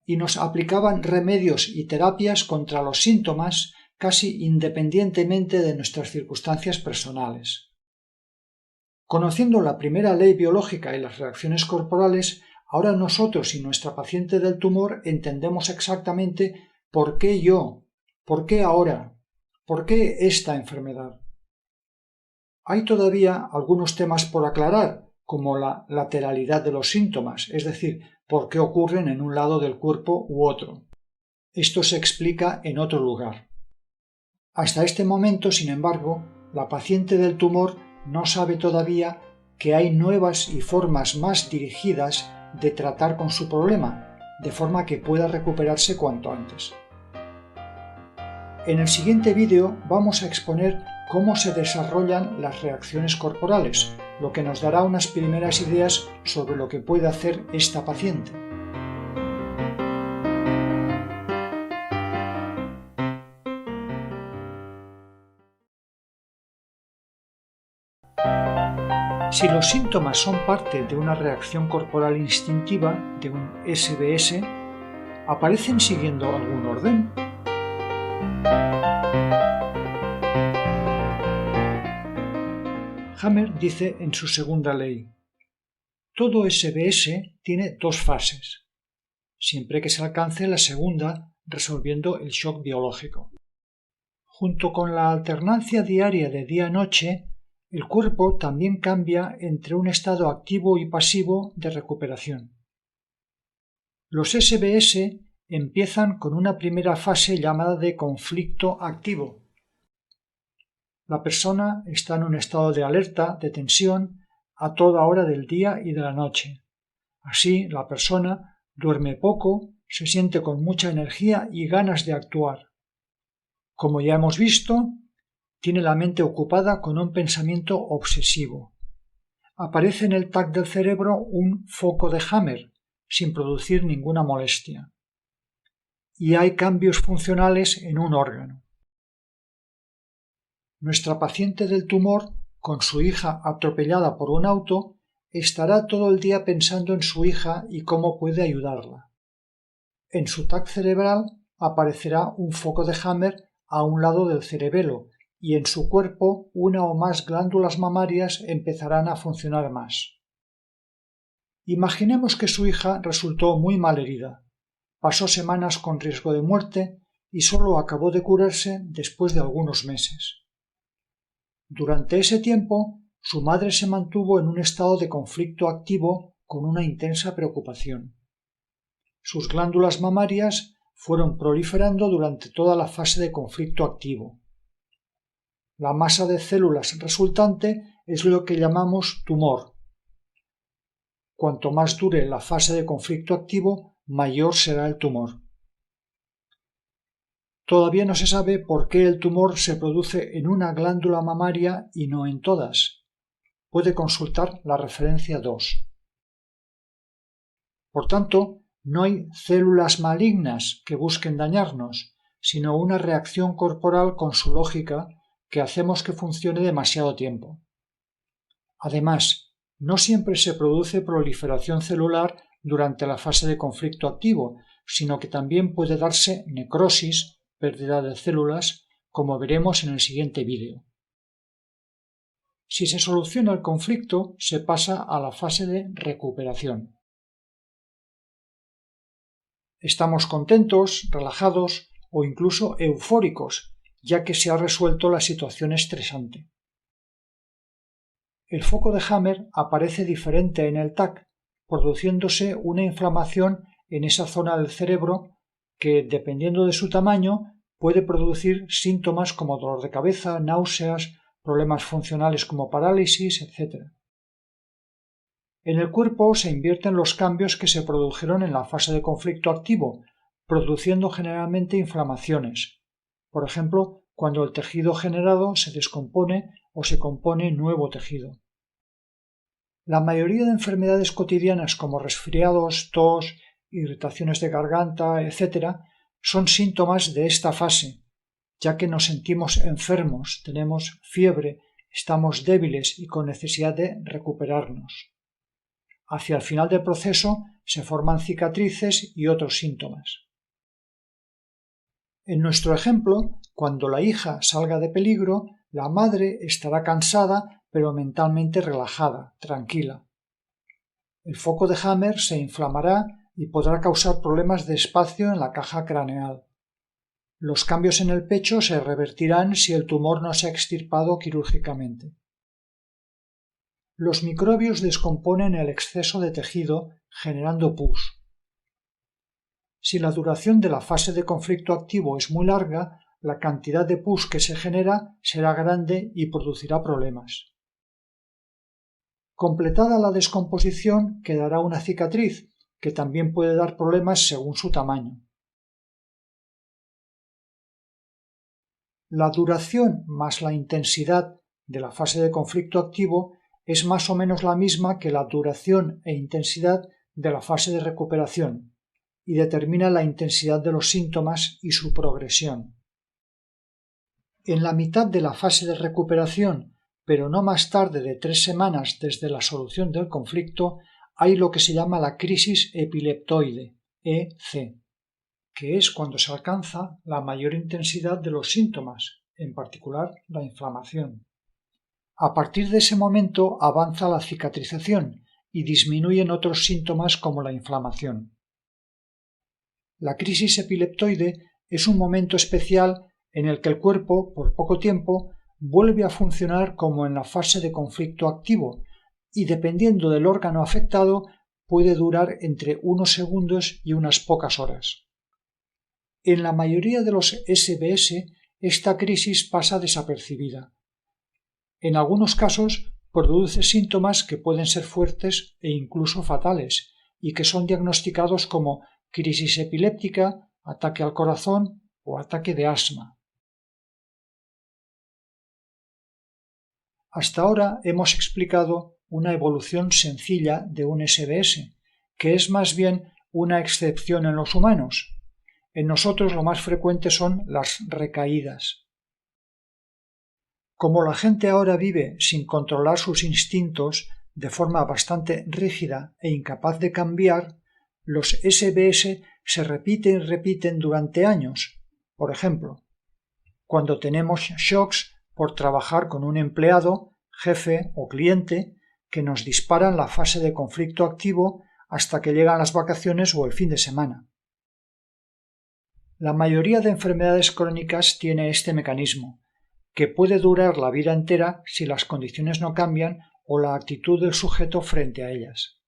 [SPEAKER 1] Y nos aplicaban remedios y terapias contra los síntomas casi independientemente de nuestras circunstancias personales. Conociendo la primera ley biológica y las reacciones corporales, ahora nosotros y nuestra paciente del tumor entendemos exactamente por qué yo, por qué ahora, por qué esta enfermedad. Hay todavía algunos temas por aclarar, como la lateralidad de los síntomas, es decir, por qué ocurren en un lado del cuerpo u otro. Esto se explica en otro lugar. Hasta este momento, sin embargo, la paciente del tumor no sabe todavía que hay nuevas y formas más dirigidas de tratar con su problema, de forma que pueda recuperarse cuanto antes. En el siguiente vídeo vamos a exponer cómo se desarrollan las reacciones corporales, lo que nos dará unas primeras ideas sobre lo que puede hacer esta paciente. Si los síntomas son parte de una reacción corporal instintiva, de un SBS, ¿aparecen siguiendo algún orden? Hammer dice en su segunda ley: todo SBS tiene dos fases, siempre que se alcance la segunda resolviendo el shock biológico. Junto con la alternancia diaria de día-noche, el cuerpo también cambia entre un estado activo y pasivo de recuperación. Los SBS empiezan con una primera fase llamada de conflicto activo. La persona está en un estado de alerta, de tensión, a toda hora del día y de la noche. Así, la persona duerme poco, se siente con mucha energía y ganas de actuar. Como ya hemos visto, tiene la mente ocupada con un pensamiento obsesivo. Aparece en el TAC del cerebro un foco de Hammer, sin producir ninguna molestia. Y hay cambios funcionales en un órgano. Nuestra paciente del tumor, con su hija atropellada por un auto, estará todo el día pensando en su hija y cómo puede ayudarla. En su TAC cerebral aparecerá un foco de Hammer a un lado del cerebelo, y en su cuerpo una o más glándulas mamarias empezarán a funcionar más. Imaginemos que su hija resultó muy mal herida, pasó semanas con riesgo de muerte y solo acabó de curarse después de algunos meses. Durante ese tiempo, su madre se mantuvo en un estado de conflicto activo con una intensa preocupación. Sus glándulas mamarias fueron proliferando durante toda la fase de conflicto activo. La masa de células resultante es lo que llamamos tumor. Cuanto más dure la fase de conflicto activo, mayor será el tumor. Todavía no se sabe por qué el tumor se produce en una glándula mamaria y no en todas. puede consultar la referencia 2. Por tanto, no hay células malignas que busquen dañarnos, sino una reacción corporal con su lógica que hacemos que funcione demasiado tiempo. Además, no siempre se produce proliferación celular durante la fase de conflicto activo, sino que también puede darse necrosis, pérdida de células, como veremos en el siguiente vídeo. Si se soluciona el conflicto, se pasa a la fase de recuperación. Estamos contentos, relajados o incluso eufóricos, ya que se ha resuelto la situación estresante. El foco de Hammer aparece diferente en el TAC, produciéndose una inflamación en esa zona del cerebro que, dependiendo de su tamaño, puede producir síntomas como dolor de cabeza, náuseas, problemas funcionales como parálisis, etc. En el cuerpo se invierten los cambios que se produjeron en la fase de conflicto activo, produciendo generalmente inflamaciones. Por ejemplo, cuando el tejido generado se descompone o se compone nuevo tejido. La mayoría de enfermedades cotidianas como resfriados, tos, irritaciones de garganta, etc., son síntomas de esta fase, ya que nos sentimos enfermos, tenemos fiebre, estamos débiles y con necesidad de recuperarnos. Hacia el final del proceso se forman cicatrices y otros síntomas. En nuestro ejemplo, cuando la hija salga de peligro, la madre estará cansada pero mentalmente relajada, tranquila. El foco de Hammer se inflamará y podrá causar problemas de espacio en la caja craneal. Los cambios en el pecho se revertirán si el tumor no se ha extirpado quirúrgicamente. Los microbios descomponen el exceso de tejido generando pus. Si la duración de la fase de conflicto activo es muy larga, la cantidad de pus que se genera será grande y producirá problemas. Completada la descomposición, quedará una cicatriz, que también puede dar problemas según su tamaño. La duración más la intensidad de la fase de conflicto activo es más o menos la misma que la duración e intensidad de la fase de recuperación y determina la intensidad de los síntomas y su progresión. En la mitad de la fase de recuperación, pero no más tarde de 3 semanas desde la solución del conflicto, hay lo que se llama la crisis epileptoide, EC, que es cuando se alcanza la mayor intensidad de los síntomas, en particular la inflamación. A partir de ese momento avanza la cicatrización y disminuyen otros síntomas como la inflamación. La crisis epileptoide es un momento especial en el que el cuerpo, por poco tiempo, vuelve a funcionar como en la fase de conflicto activo y, dependiendo del órgano afectado, puede durar entre unos segundos y unas pocas horas. En la mayoría de los SBS, esta crisis pasa desapercibida. En algunos casos, produce síntomas que pueden ser fuertes e incluso fatales y que son diagnosticados como crisis epiléptica, ataque al corazón o ataque de asma. Hasta ahora hemos explicado una evolución sencilla de un SBS, que es más bien una excepción en los humanos. En nosotros lo más frecuente son las recaídas. Como la gente ahora vive sin controlar sus instintos de forma bastante rígida e incapaz de cambiar, los SBS se repiten y repiten durante años. Por ejemplo, cuando tenemos shocks por trabajar con un empleado, jefe o cliente que nos disparan la fase de conflicto activo hasta que llegan las vacaciones o el fin de semana. La mayoría de enfermedades crónicas tiene este mecanismo, que puede durar la vida entera si las condiciones no cambian o la actitud del sujeto frente a ellas.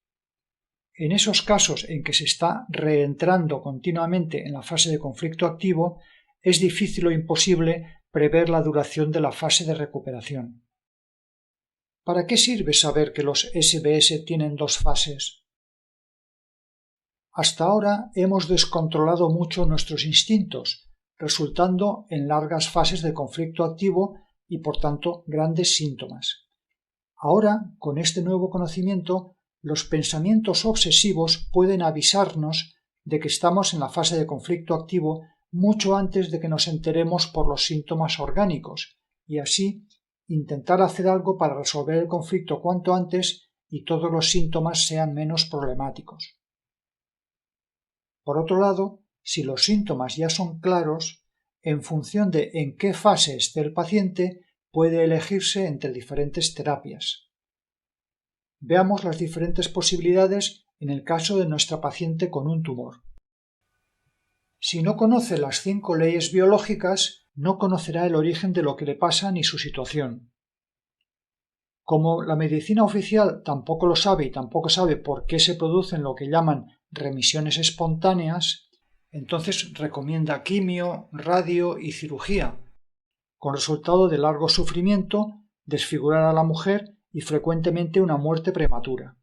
[SPEAKER 1] En esos casos en que se está reentrando continuamente en la fase de conflicto activo, es difícil o imposible prever la duración de la fase de recuperación. ¿Para qué sirve saber que los SBS tienen 2 fases? Hasta ahora hemos descontrolado mucho nuestros instintos, resultando en largas fases de conflicto activo y por tanto grandes síntomas. Ahora, con este nuevo conocimiento, los pensamientos obsesivos pueden avisarnos de que estamos en la fase de conflicto activo mucho antes de que nos enteremos por los síntomas orgánicos, y así intentar hacer algo para resolver el conflicto cuanto antes y todos los síntomas sean menos problemáticos. Por otro lado, si los síntomas ya son claros, en función de en qué fase esté el paciente, puede elegirse entre diferentes terapias. Veamos las diferentes posibilidades en el caso de nuestra paciente con un tumor. Si no conoce las 5 leyes biológicas, no conocerá el origen de lo que le pasa ni su situación. Como la medicina oficial tampoco lo sabe y tampoco sabe por qué se producen lo que llaman remisiones espontáneas, entonces recomienda quimio, radio y cirugía, con resultado de largo sufrimiento, desfigurar a la mujer y frecuentemente una muerte prematura.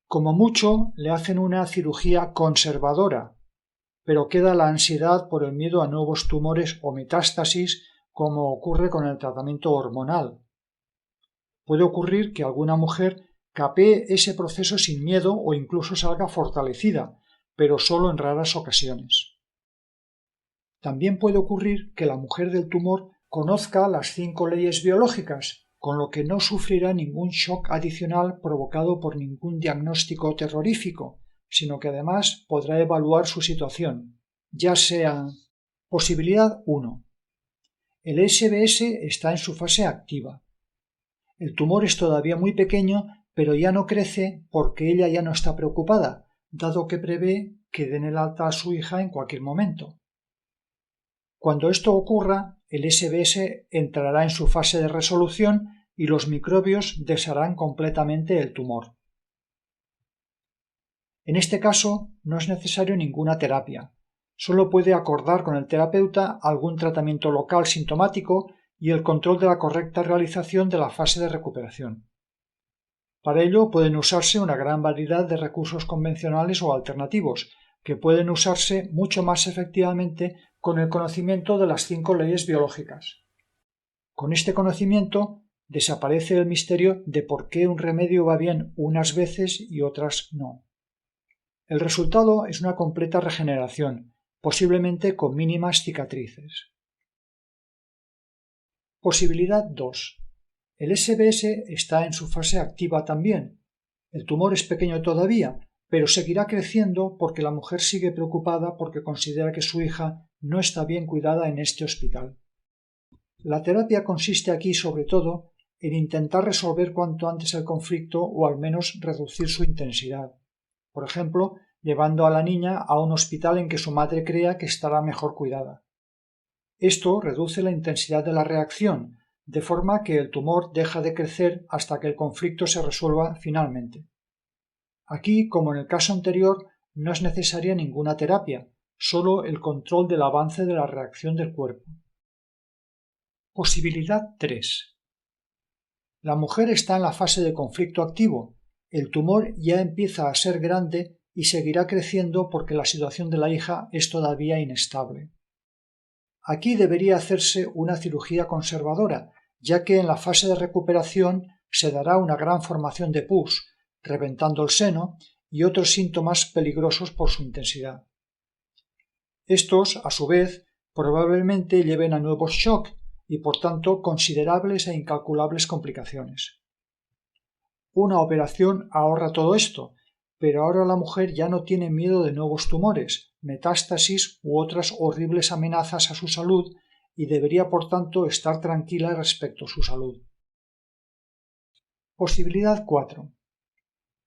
[SPEAKER 1] Como mucho le hacen una cirugía conservadora, pero queda la ansiedad por el miedo a nuevos tumores o metástasis, como ocurre con el tratamiento hormonal. Puede ocurrir que alguna mujer capee ese proceso sin miedo o incluso salga fortalecida, pero solo en raras ocasiones. También puede ocurrir que la mujer del tumor conozca las 5 leyes biológicas, con lo que no sufrirá ningún shock adicional provocado por ningún diagnóstico terrorífico, sino que además podrá evaluar su situación, ya sea... Posibilidad 1. El SBS está en su fase activa. El tumor es todavía muy pequeño, pero ya no crece porque ella ya no está preocupada, dado que prevé que den el alta a su hija en cualquier momento. Cuando esto ocurra, el SBS entrará en su fase de resolución y los microbios desharán completamente el tumor. En este caso, no es necesario ninguna terapia. Solo puede acordar con el terapeuta algún tratamiento local sintomático y el control de la correcta realización de la fase de recuperación. Para ello pueden usarse una gran variedad de recursos convencionales o alternativos, que pueden usarse mucho más efectivamente con el conocimiento de las 5 leyes biológicas. Con este conocimiento desaparece el misterio de por qué un remedio va bien unas veces y otras no. El resultado es una completa regeneración, posiblemente con mínimas cicatrices. Posibilidad 2. El SBS está en su fase activa también. El tumor es pequeño todavía, pero seguirá creciendo porque la mujer sigue preocupada porque considera que su hija no está bien cuidada en este hospital. La terapia consiste aquí sobre todo en intentar resolver cuanto antes el conflicto o al menos reducir su intensidad. Por ejemplo, llevando a la niña a un hospital en que su madre crea que estará mejor cuidada. Esto reduce la intensidad de la reacción, de forma que el tumor deja de crecer hasta que el conflicto se resuelva finalmente. Aquí, como en el caso anterior, no es necesaria ninguna terapia, solo el control del avance de la reacción del cuerpo. Posibilidad 3. La mujer está en la fase de conflicto activo, el tumor ya empieza a ser grande y seguirá creciendo porque la situación de la hija es todavía inestable. Aquí debería hacerse una cirugía conservadora, ya que en la fase de recuperación se dará una gran formación de pus, reventando el seno y otros síntomas peligrosos por su intensidad. Estos, a su vez, probablemente lleven a nuevos shocks y, por tanto, considerables e incalculables complicaciones. Una operación ahorra todo esto, pero ahora la mujer ya no tiene miedo de nuevos tumores, metástasis u otras horribles amenazas a su salud y debería, por tanto, estar tranquila respecto a su salud. Posibilidad 4.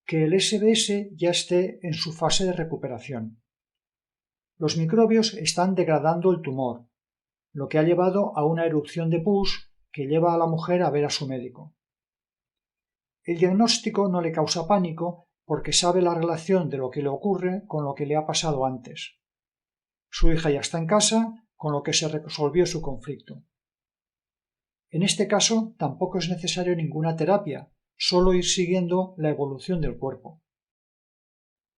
[SPEAKER 1] Que el SBS ya esté en su fase de recuperación. Los microbios están degradando el tumor, lo que ha llevado a una erupción de pus que lleva a la mujer a ver a su médico. El diagnóstico no le causa pánico porque sabe la relación de lo que le ocurre con lo que le ha pasado antes. Su hija ya está en casa, con lo que se resolvió su conflicto. En este caso tampoco es necesario ninguna terapia, solo ir siguiendo la evolución del cuerpo.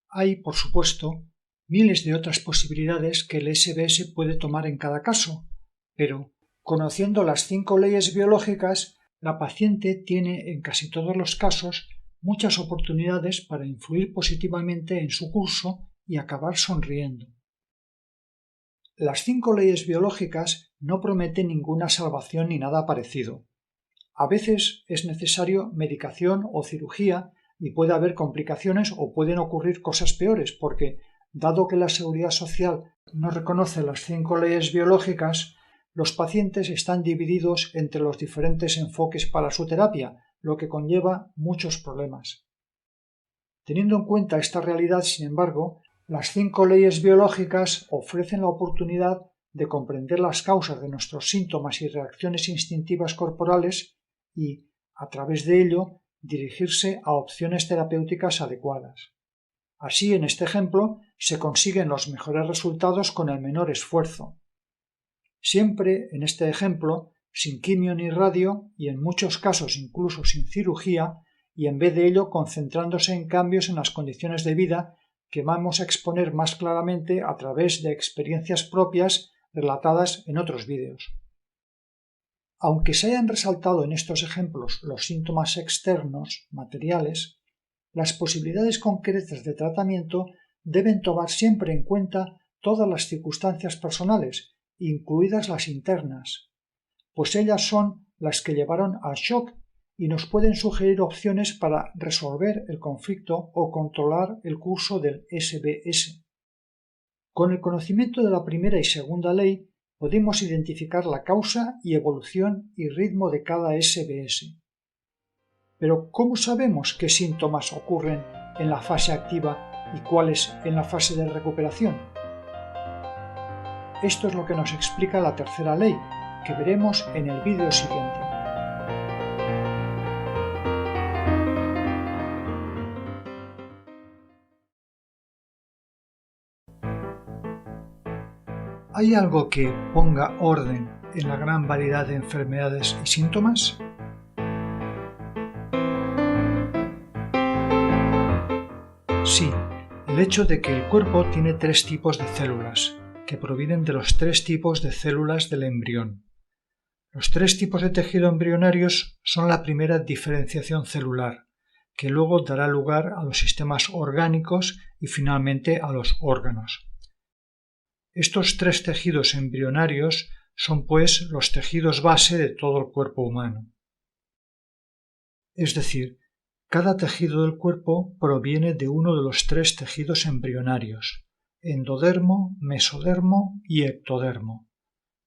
[SPEAKER 1] Hay, por supuesto, miles de otras posibilidades que el SBS puede tomar en cada caso, pero, conociendo las 5 leyes biológicas, la paciente tiene en casi todos los casos muchas oportunidades para influir positivamente en su curso y acabar sonriendo. Las 5 leyes biológicas no prometen ninguna salvación ni nada parecido. A veces es necesario medicación o cirugía y puede haber complicaciones o pueden ocurrir cosas peores porque, dado que la Seguridad Social no reconoce las 5 leyes biológicas, los pacientes están divididos entre los diferentes enfoques para su terapia, lo que conlleva muchos problemas. Teniendo en cuenta esta realidad, sin embargo, las 5 leyes biológicas ofrecen la oportunidad de comprender las causas de nuestros síntomas y reacciones instintivas corporales y, a través de ello, dirigirse a opciones terapéuticas adecuadas. Así, en este ejemplo, se consiguen los mejores resultados con el menor esfuerzo. Siempre, en este ejemplo, sin quimio ni radio y en muchos casos incluso sin cirugía, y en vez de ello concentrándose en cambios en las condiciones de vida que vamos a exponer más claramente a través de experiencias propias relatadas en otros vídeos. Aunque se hayan resaltado en estos ejemplos los síntomas externos, materiales, las posibilidades concretas de tratamiento deben tomar siempre en cuenta todas las circunstancias personales, incluidas las internas, pues ellas son las que llevaron al shock y nos pueden sugerir opciones para resolver el conflicto o controlar el curso del SBS. Con el conocimiento de la primera y segunda ley podemos identificar la causa y evolución y ritmo de cada SBS. Pero ¿cómo sabemos qué síntomas ocurren en la fase activa y cuáles en la fase de recuperación? Esto es lo que nos explica la tercera ley, que veremos en el vídeo siguiente. ¿Hay algo que ponga orden en la gran variedad de enfermedades y síntomas? Sí, el hecho de que el cuerpo tiene 3 tipos de células, que provienen de los 3 tipos de células del embrión. Los 3 tipos de tejido embrionarios son la primera diferenciación celular, que luego dará lugar a los sistemas orgánicos y finalmente a los órganos. Estos 3 tejidos embrionarios son, pues, los tejidos base de todo el cuerpo humano. Es decir, cada tejido del cuerpo proviene de uno de los 3 tejidos embrionarios: endodermo, mesodermo y ectodermo.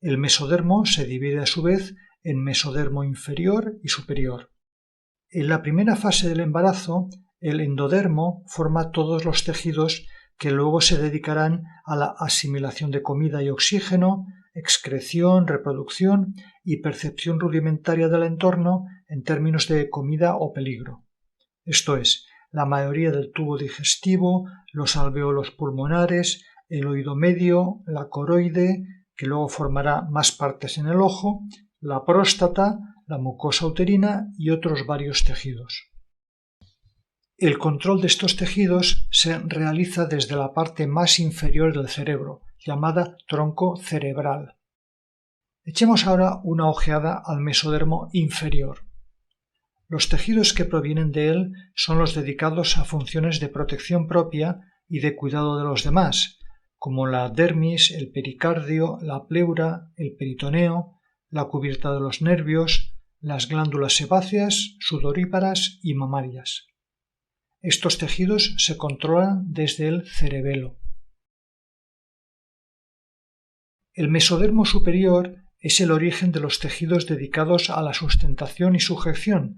[SPEAKER 1] El mesodermo se divide a su vez en mesodermo inferior y superior. En la primera fase del embarazo, el endodermo forma todos los tejidos que luego se dedicarán a la asimilación de comida y oxígeno, excreción, reproducción y percepción rudimentaria del entorno en términos de comida o peligro. Esto es, la mayoría del tubo digestivo, los alvéolos pulmonares, el oído medio, la coroide, que luego formará más partes en el ojo, la próstata, la mucosa uterina y otros varios tejidos. El control de estos tejidos se realiza desde la parte más inferior del cerebro, llamada tronco cerebral. Echemos ahora una ojeada al mesodermo inferior. Los tejidos que provienen de él son los dedicados a funciones de protección propia y de cuidado de los demás, como la dermis, el pericardio, la pleura, el peritoneo, la cubierta de los nervios, las glándulas sebáceas, sudoríparas y mamarias. Estos tejidos se controlan desde el cerebelo. El mesodermo superior es el origen de los tejidos dedicados a la sustentación y sujeción,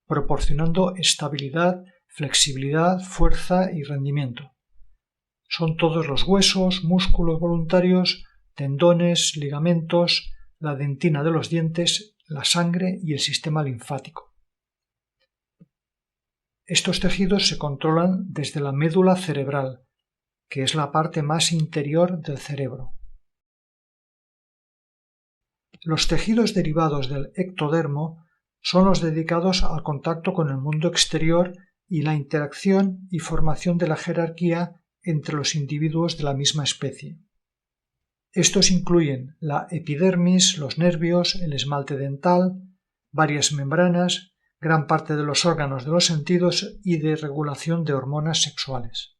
[SPEAKER 1] proporcionando estabilidad, flexibilidad, fuerza y rendimiento. Son todos los huesos, músculos voluntarios, tendones, ligamentos, la dentina de los dientes, la sangre y el sistema linfático. Estos tejidos se controlan desde la médula cerebral, que es la parte más interior del cerebro. Los tejidos derivados del ectodermo son los dedicados al contacto con el mundo exterior y la interacción y formación de la jerarquía entre los individuos de la misma especie. Estos incluyen la epidermis, los nervios, el esmalte dental, varias membranas, gran parte de los órganos de los sentidos y de regulación de hormonas sexuales.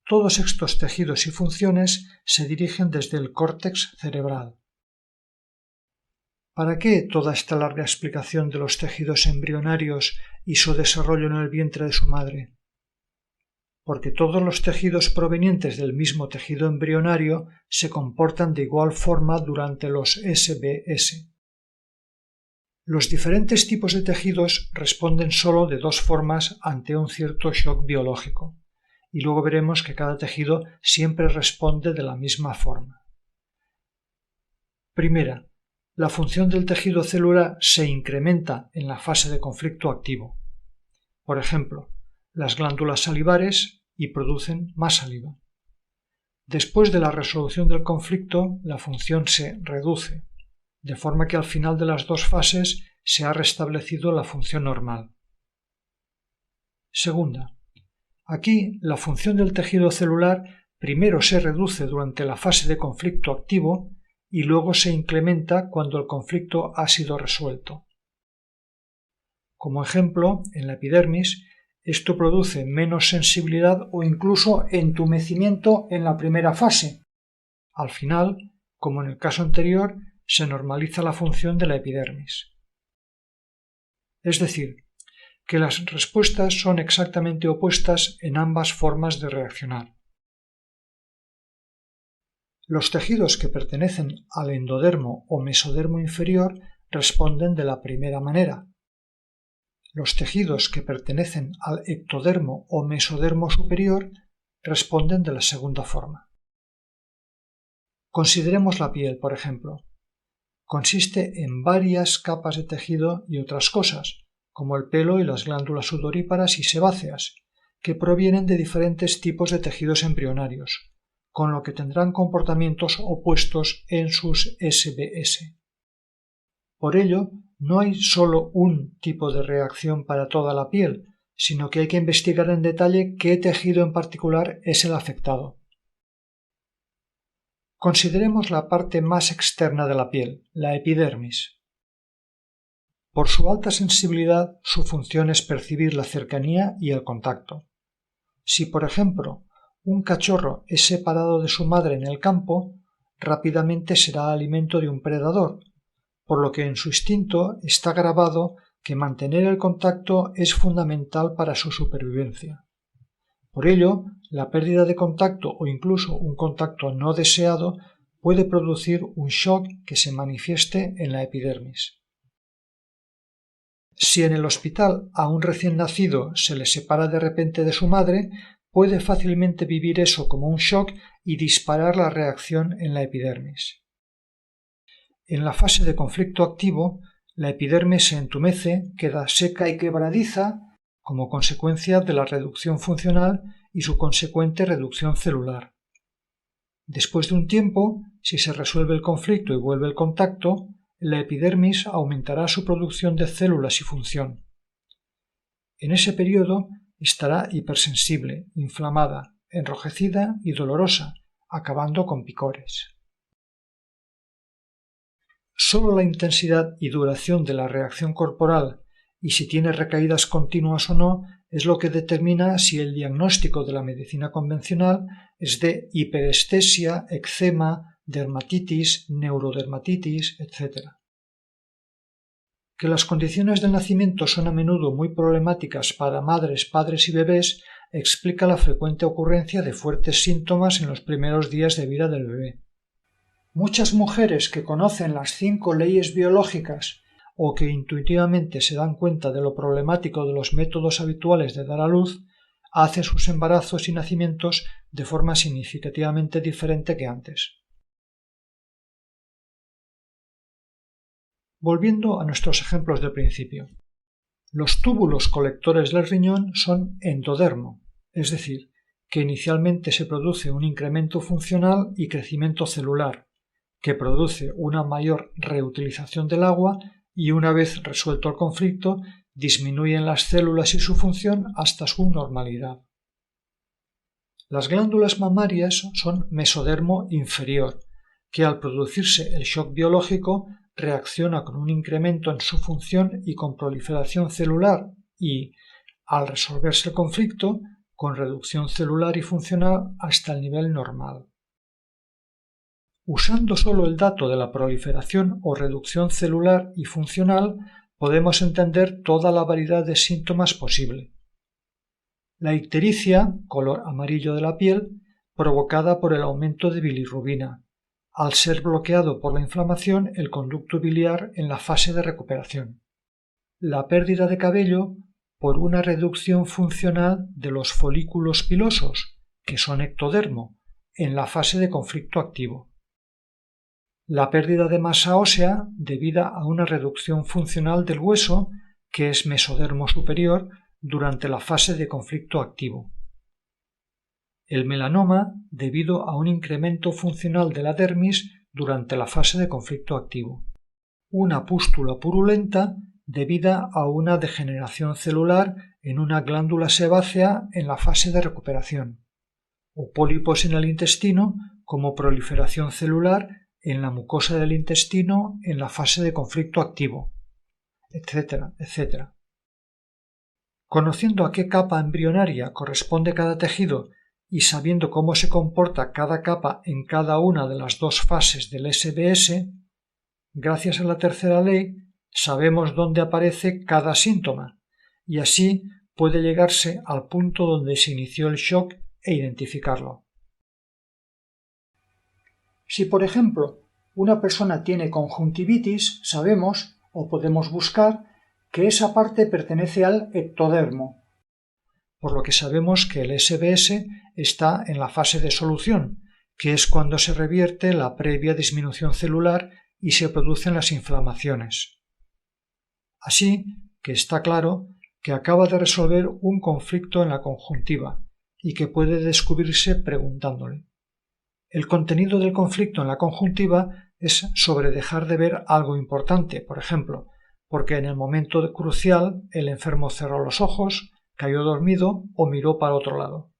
[SPEAKER 1] Todos estos tejidos y funciones se dirigen desde el córtex cerebral. ¿Para qué toda esta larga explicación de los tejidos embrionarios y su desarrollo en el vientre de su madre? Porque todos los tejidos provenientes del mismo tejido embrionario se comportan de igual forma durante los SBS. Los diferentes tipos de tejidos responden solo de dos formas ante un cierto shock biológico, y luego veremos que cada tejido siempre responde de la misma forma. Primera, la función del tejido celular se incrementa en la fase de conflicto activo. Por ejemplo, las glándulas salivares y producen más saliva. Después de la resolución del conflicto, la función se reduce, de forma que al final de las dos fases se ha restablecido la función normal. Segunda, aquí la función del tejido celular primero se reduce durante la fase de conflicto activo y luego se incrementa cuando el conflicto ha sido resuelto. Como ejemplo, en la epidermis, esto produce menos sensibilidad o incluso entumecimiento en la primera fase. Al final, como en el caso anterior, se normaliza la función de la epidermis. Es decir, que las respuestas son exactamente opuestas en ambas formas de reaccionar. Los tejidos que pertenecen al endodermo o mesodermo inferior responden de la primera manera. Los tejidos que pertenecen al ectodermo o mesodermo superior responden de la segunda forma. Consideremos la piel, por ejemplo. Consiste en varias capas de tejido y otras cosas, como el pelo y las glándulas sudoríparas y sebáceas, que provienen de diferentes tipos de tejidos embrionarios, con lo que tendrán comportamientos opuestos en sus SBS. Por ello, no hay solo un tipo de reacción para toda la piel, sino que hay que investigar en detalle qué tejido en particular es el afectado. Consideremos la parte más externa de la piel, la epidermis. Por su alta sensibilidad, su función es percibir la cercanía y el contacto. Si, por ejemplo, un cachorro es separado de su madre en el campo, rápidamente será alimento de un predador, por lo que en su instinto está grabado que mantener el contacto es fundamental para su supervivencia. Por ello, la pérdida de contacto o incluso un contacto no deseado puede producir un shock que se manifieste en la epidermis. Si en el hospital a un recién nacido se le separa de repente de su madre, puede fácilmente vivir eso como un shock y disparar la reacción en la epidermis. En la fase de conflicto activo, la epidermis se entumece, queda seca y quebradiza como consecuencia de la reducción funcional y su consecuente reducción celular. Después de un tiempo, si se resuelve el conflicto y vuelve el contacto, la epidermis aumentará su producción de células y función. En ese periodo estará hipersensible, inflamada, enrojecida y dolorosa, acabando con picores. Solo la intensidad y duración de la reacción corporal y si tiene recaídas continuas o no es lo que determina si el diagnóstico de la medicina convencional es de hiperestesia, eczema, dermatitis, neurodermatitis, etc. Que las condiciones del nacimiento son a menudo muy problemáticas para madres, padres y bebés explica la frecuente ocurrencia de fuertes síntomas en los primeros días de vida del bebé. Muchas mujeres que conocen las 5 leyes biológicas o que intuitivamente se dan cuenta de lo problemático de los métodos habituales de dar a luz, hacen sus embarazos y nacimientos de forma significativamente diferente que antes. Volviendo a nuestros ejemplos del principio. Los túbulos colectores del riñón son endodermo, es decir, que inicialmente se produce un incremento funcional y crecimiento celular, que produce una mayor reutilización del agua y una vez resuelto el conflicto disminuyen las células y su función hasta su normalidad. Las glándulas mamarias son mesodermo inferior, que al producirse el shock biológico reacciona con un incremento en su función y con proliferación celular y, al resolverse el conflicto, con reducción celular y funcional hasta el nivel normal. Usando solo el dato de la proliferación o reducción celular y funcional, podemos entender toda la variedad de síntomas posible. La ictericia, color amarillo de la piel, provocada por el aumento de bilirrubina, al ser bloqueado por la inflamación el conducto biliar en la fase de recuperación. La pérdida de cabello por una reducción funcional de los folículos pilosos, que son ectodermo, en la fase de conflicto activo. La pérdida de masa ósea debida a una reducción funcional del hueso, que es mesodermo superior, durante la fase de conflicto activo. El melanoma debido a un incremento funcional de la dermis durante la fase de conflicto activo. Una pústula purulenta debida a una degeneración celular en una glándula sebácea en la fase de recuperación, o pólipos en el intestino como proliferación celular en la mucosa del intestino en la fase de conflicto activo, etc., etc. Conociendo a qué capa embrionaria corresponde cada tejido y sabiendo cómo se comporta cada capa en cada una de las dos fases del SBS, gracias a la tercera ley sabemos dónde aparece cada síntoma y así puede llegarse al punto donde se inició el shock e identificarlo. Si, por ejemplo, una persona tiene conjuntivitis, sabemos o podemos buscar que esa parte pertenece al ectodermo, por lo que sabemos que el SBS está en la fase de solución, que es cuando se revierte la previa disminución celular y se producen las inflamaciones. Así que está claro que acaba de resolver un conflicto en la conjuntiva y que puede descubrirse preguntándole. El contenido del conflicto en la conjuntiva es sobre dejar de ver algo importante, por ejemplo, porque en el momento crucial el enfermo cerró los ojos, cayó dormido o miró para otro lado.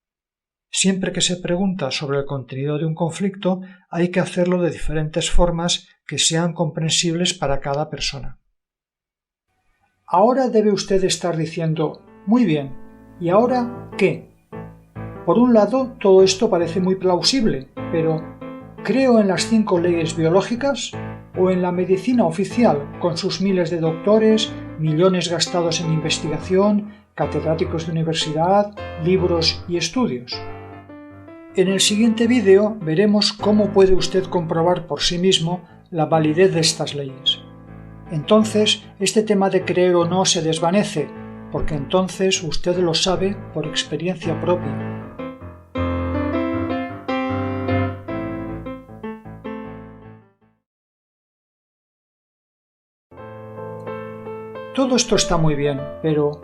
[SPEAKER 1] Siempre que se pregunta sobre el contenido de un conflicto, hay que hacerlo de diferentes formas que sean comprensibles para cada persona. Ahora debe usted estar diciendo, muy bien, ¿y ahora qué? Por un lado, todo esto parece muy plausible, pero ¿creo en las 5 leyes biológicas o en la medicina oficial con sus miles de doctores, millones gastados en investigación, catedráticos de universidad, libros y estudios? En el siguiente vídeo veremos cómo puede usted comprobar por sí mismo la validez de estas leyes. Entonces, este tema de creer o no se desvanece, porque entonces usted lo sabe por experiencia propia. Todo esto está muy bien, pero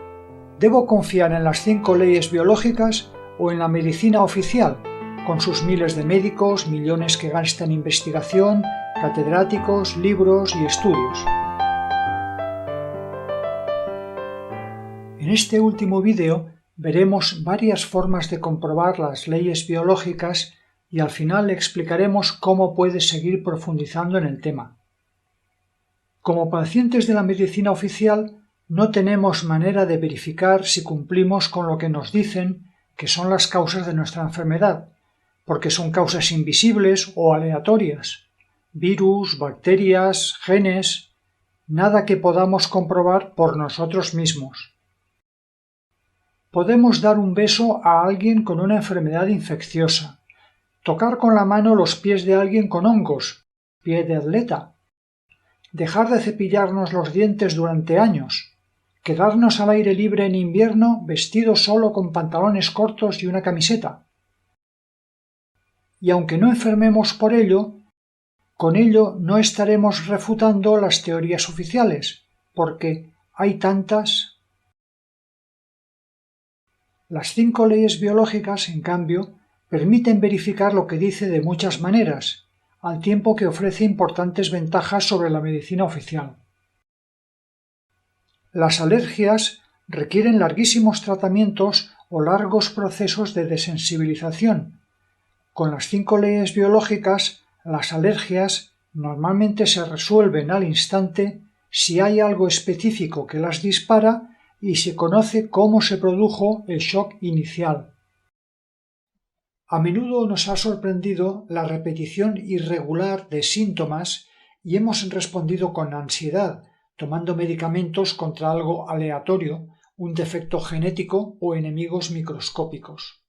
[SPEAKER 1] ¿debo confiar en las 5 leyes biológicas o en la medicina oficial, con sus miles de médicos, millones que gastan en investigación, catedráticos, libros y estudios? En este último vídeo veremos varias formas de comprobar las leyes biológicas y al final le explicaremos cómo puede seguir profundizando en el tema. Como pacientes de la medicina oficial, no tenemos manera de verificar si cumplimos con lo que nos dicen que son las causas de nuestra enfermedad, porque son causas invisibles o aleatorias, virus, bacterias, genes, nada que podamos comprobar por nosotros mismos. Podemos dar un beso a alguien con una enfermedad infecciosa, tocar con la mano los pies de alguien con hongos, pie de atleta, dejar de cepillarnos los dientes durante años, quedarnos al aire libre en invierno vestidos solo con pantalones cortos y una camiseta. Y aunque no enfermemos por ello, con ello no estaremos refutando las teorías oficiales, porque hay tantas. Las 5 leyes biológicas, en cambio, permiten verificar lo que dice de muchas maneras, al tiempo que ofrece importantes ventajas sobre la medicina oficial. Las alergias requieren larguísimos tratamientos o largos procesos de desensibilización. Con las 5 leyes biológicas, las alergias Normalmente se resuelven al instante si hay algo específico que las dispara y se conoce cómo se produjo el shock inicial. A menudo nos ha sorprendido la repetición irregular de síntomas y hemos respondido con ansiedad, tomando medicamentos contra algo aleatorio, un defecto genético o enemigos microscópicos.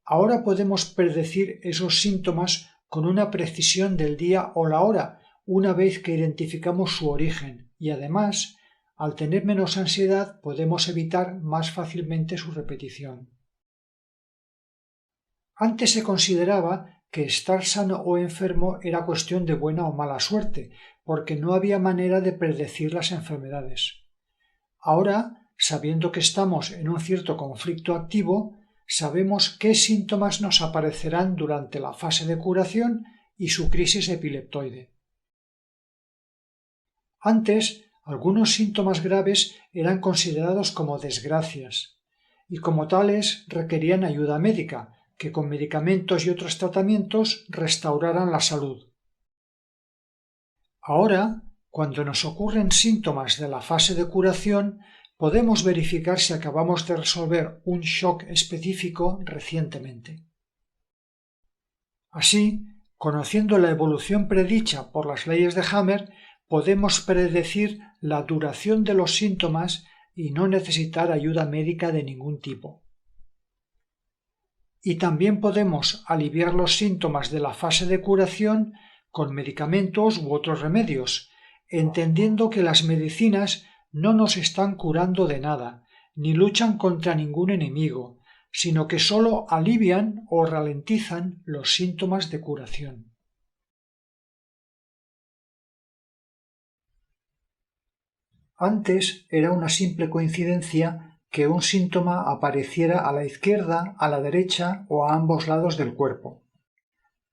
[SPEAKER 1] Ahora podemos predecir esos síntomas con una precisión del día o la hora, una vez que identificamos su origen, y además, al tener menos ansiedad, podemos evitar más fácilmente su repetición. Antes se consideraba que estar sano o enfermo era cuestión de buena o mala suerte, porque no había manera de predecir las enfermedades. Ahora, sabiendo que estamos en un cierto conflicto activo, sabemos qué síntomas nos aparecerán durante la fase de curación y su crisis epileptoide. Antes, algunos síntomas graves eran considerados como desgracias, y como tales requerían ayuda médica, que con medicamentos y otros tratamientos restauraran la salud. Ahora, cuando nos ocurren síntomas de la fase de curación, podemos verificar si acabamos de resolver un shock específico recientemente. Así, conociendo la evolución predicha por las leyes de Hammer, podemos predecir la duración de los síntomas y no necesitar ayuda médica de ningún tipo. Y también podemos aliviar los síntomas de la fase de curación con medicamentos u otros remedios, entendiendo que las medicinas no nos están curando de nada, ni luchan contra ningún enemigo, sino que sólo alivian o ralentizan los síntomas de curación. Antes era una simple coincidencia que un síntoma apareciera a la izquierda, a la derecha o a ambos lados del cuerpo.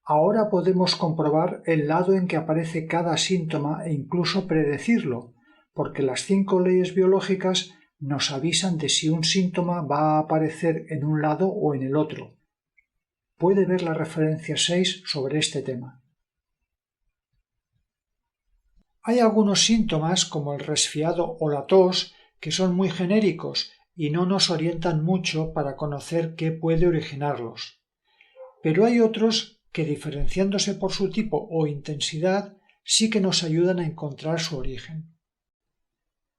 [SPEAKER 1] Ahora podemos comprobar el lado en que aparece cada síntoma e incluso predecirlo, porque las 5 leyes biológicas nos avisan de si un síntoma va a aparecer en un lado o en el otro. Puede ver la referencia 6 sobre este tema. Hay algunos síntomas, como el resfriado o la tos, que son muy genéricos y no nos orientan mucho para conocer qué puede originarlos. Pero hay otros que, diferenciándose por su tipo o intensidad, sí que nos ayudan a encontrar su origen.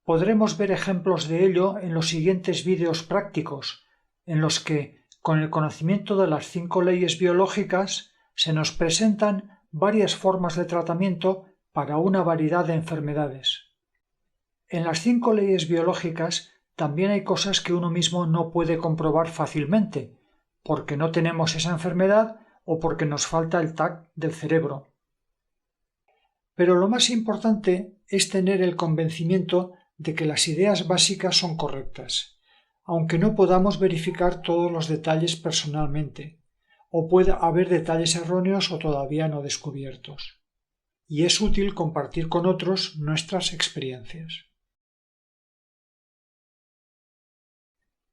[SPEAKER 1] Podremos ver ejemplos de ello en los siguientes vídeos prácticos, en los que, con el conocimiento de las 5 leyes biológicas, se nos presentan varias formas de tratamiento para una variedad de enfermedades. En las 5 leyes biológicas también hay cosas que uno mismo no puede comprobar fácilmente, porque no tenemos esa enfermedad o porque nos falta el TAC del cerebro. Pero lo más importante es tener el convencimiento de que las ideas básicas son correctas, aunque no podamos verificar todos los detalles personalmente, o puede haber detalles erróneos o todavía no descubiertos. Y es útil compartir con otros nuestras experiencias.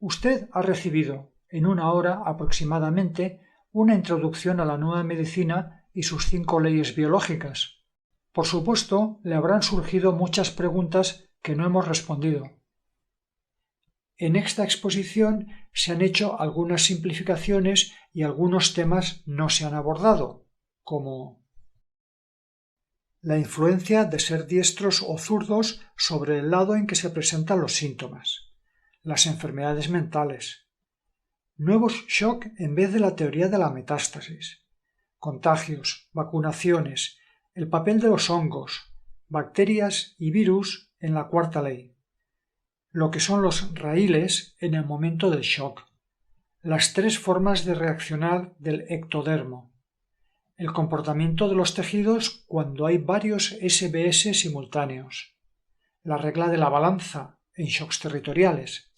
[SPEAKER 1] Usted ha recibido, en una hora aproximadamente, una introducción a la nueva medicina y sus 5 leyes biológicas. Por supuesto, le habrán surgido muchas preguntas que no hemos respondido. En esta exposición se han hecho algunas simplificaciones y algunos temas no se han abordado, como la influencia de ser diestros o zurdos sobre el lado en que se presentan los síntomas, las enfermedades mentales, nuevos shock en vez de la teoría de la metástasis, contagios, vacunaciones, el papel de los hongos, bacterias y virus en la 4ª ley, lo que son los raíles en el momento del shock, las 3 formas de reaccionar del ectodermo, el comportamiento de los tejidos cuando hay varios SBS simultáneos, la regla de la balanza en shocks territoriales,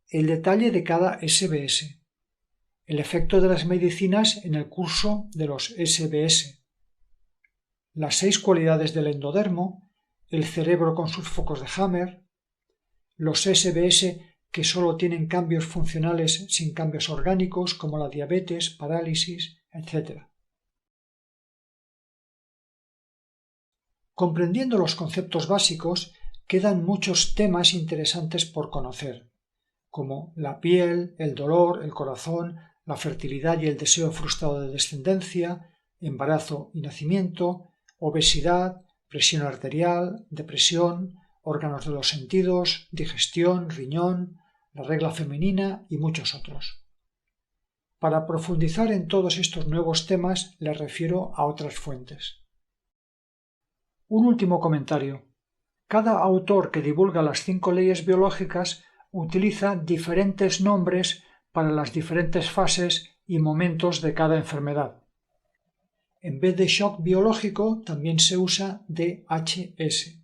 [SPEAKER 1] el detalle de cada SBS, el efecto de las medicinas en el curso de los SBS, las 6 cualidades del endodermo, el cerebro con sus focos de Hammer, los SBS que solo tienen cambios funcionales sin cambios orgánicos como la diabetes, parálisis, etc. Comprendiendo los conceptos básicos, quedan muchos temas interesantes por conocer, como la piel, el dolor, el corazón, la fertilidad y el deseo frustrado de descendencia, embarazo y nacimiento, obesidad, presión arterial, depresión, órganos de los sentidos, digestión, riñón, la regla femenina y muchos otros. Para profundizar en todos estos nuevos temas les refiero a otras fuentes. Un último comentario. Cada autor que divulga las 5 leyes biológicas utiliza diferentes nombres para las diferentes fases y momentos de cada enfermedad. En vez de shock biológico también se usa DHS.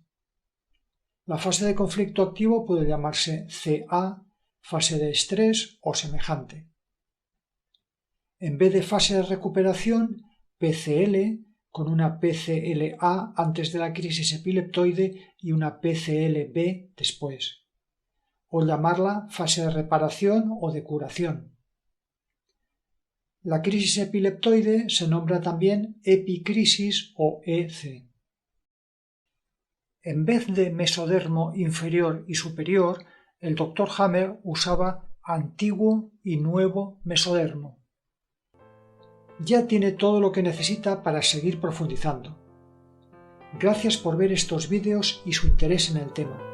[SPEAKER 1] La fase de conflicto activo puede llamarse CA, fase de estrés o semejante. En vez de fase de recuperación, PCL, con una PCLA antes de la crisis epileptoide y una PCLB después, o llamarla fase de reparación o de curación. La crisis epileptoide se nombra también epicrisis o EC. En vez de mesodermo inferior y superior, el Dr. Hammer usaba antiguo y nuevo mesodermo. Ya tiene todo lo que necesita para seguir profundizando. Gracias por ver estos vídeos y su interés en el tema.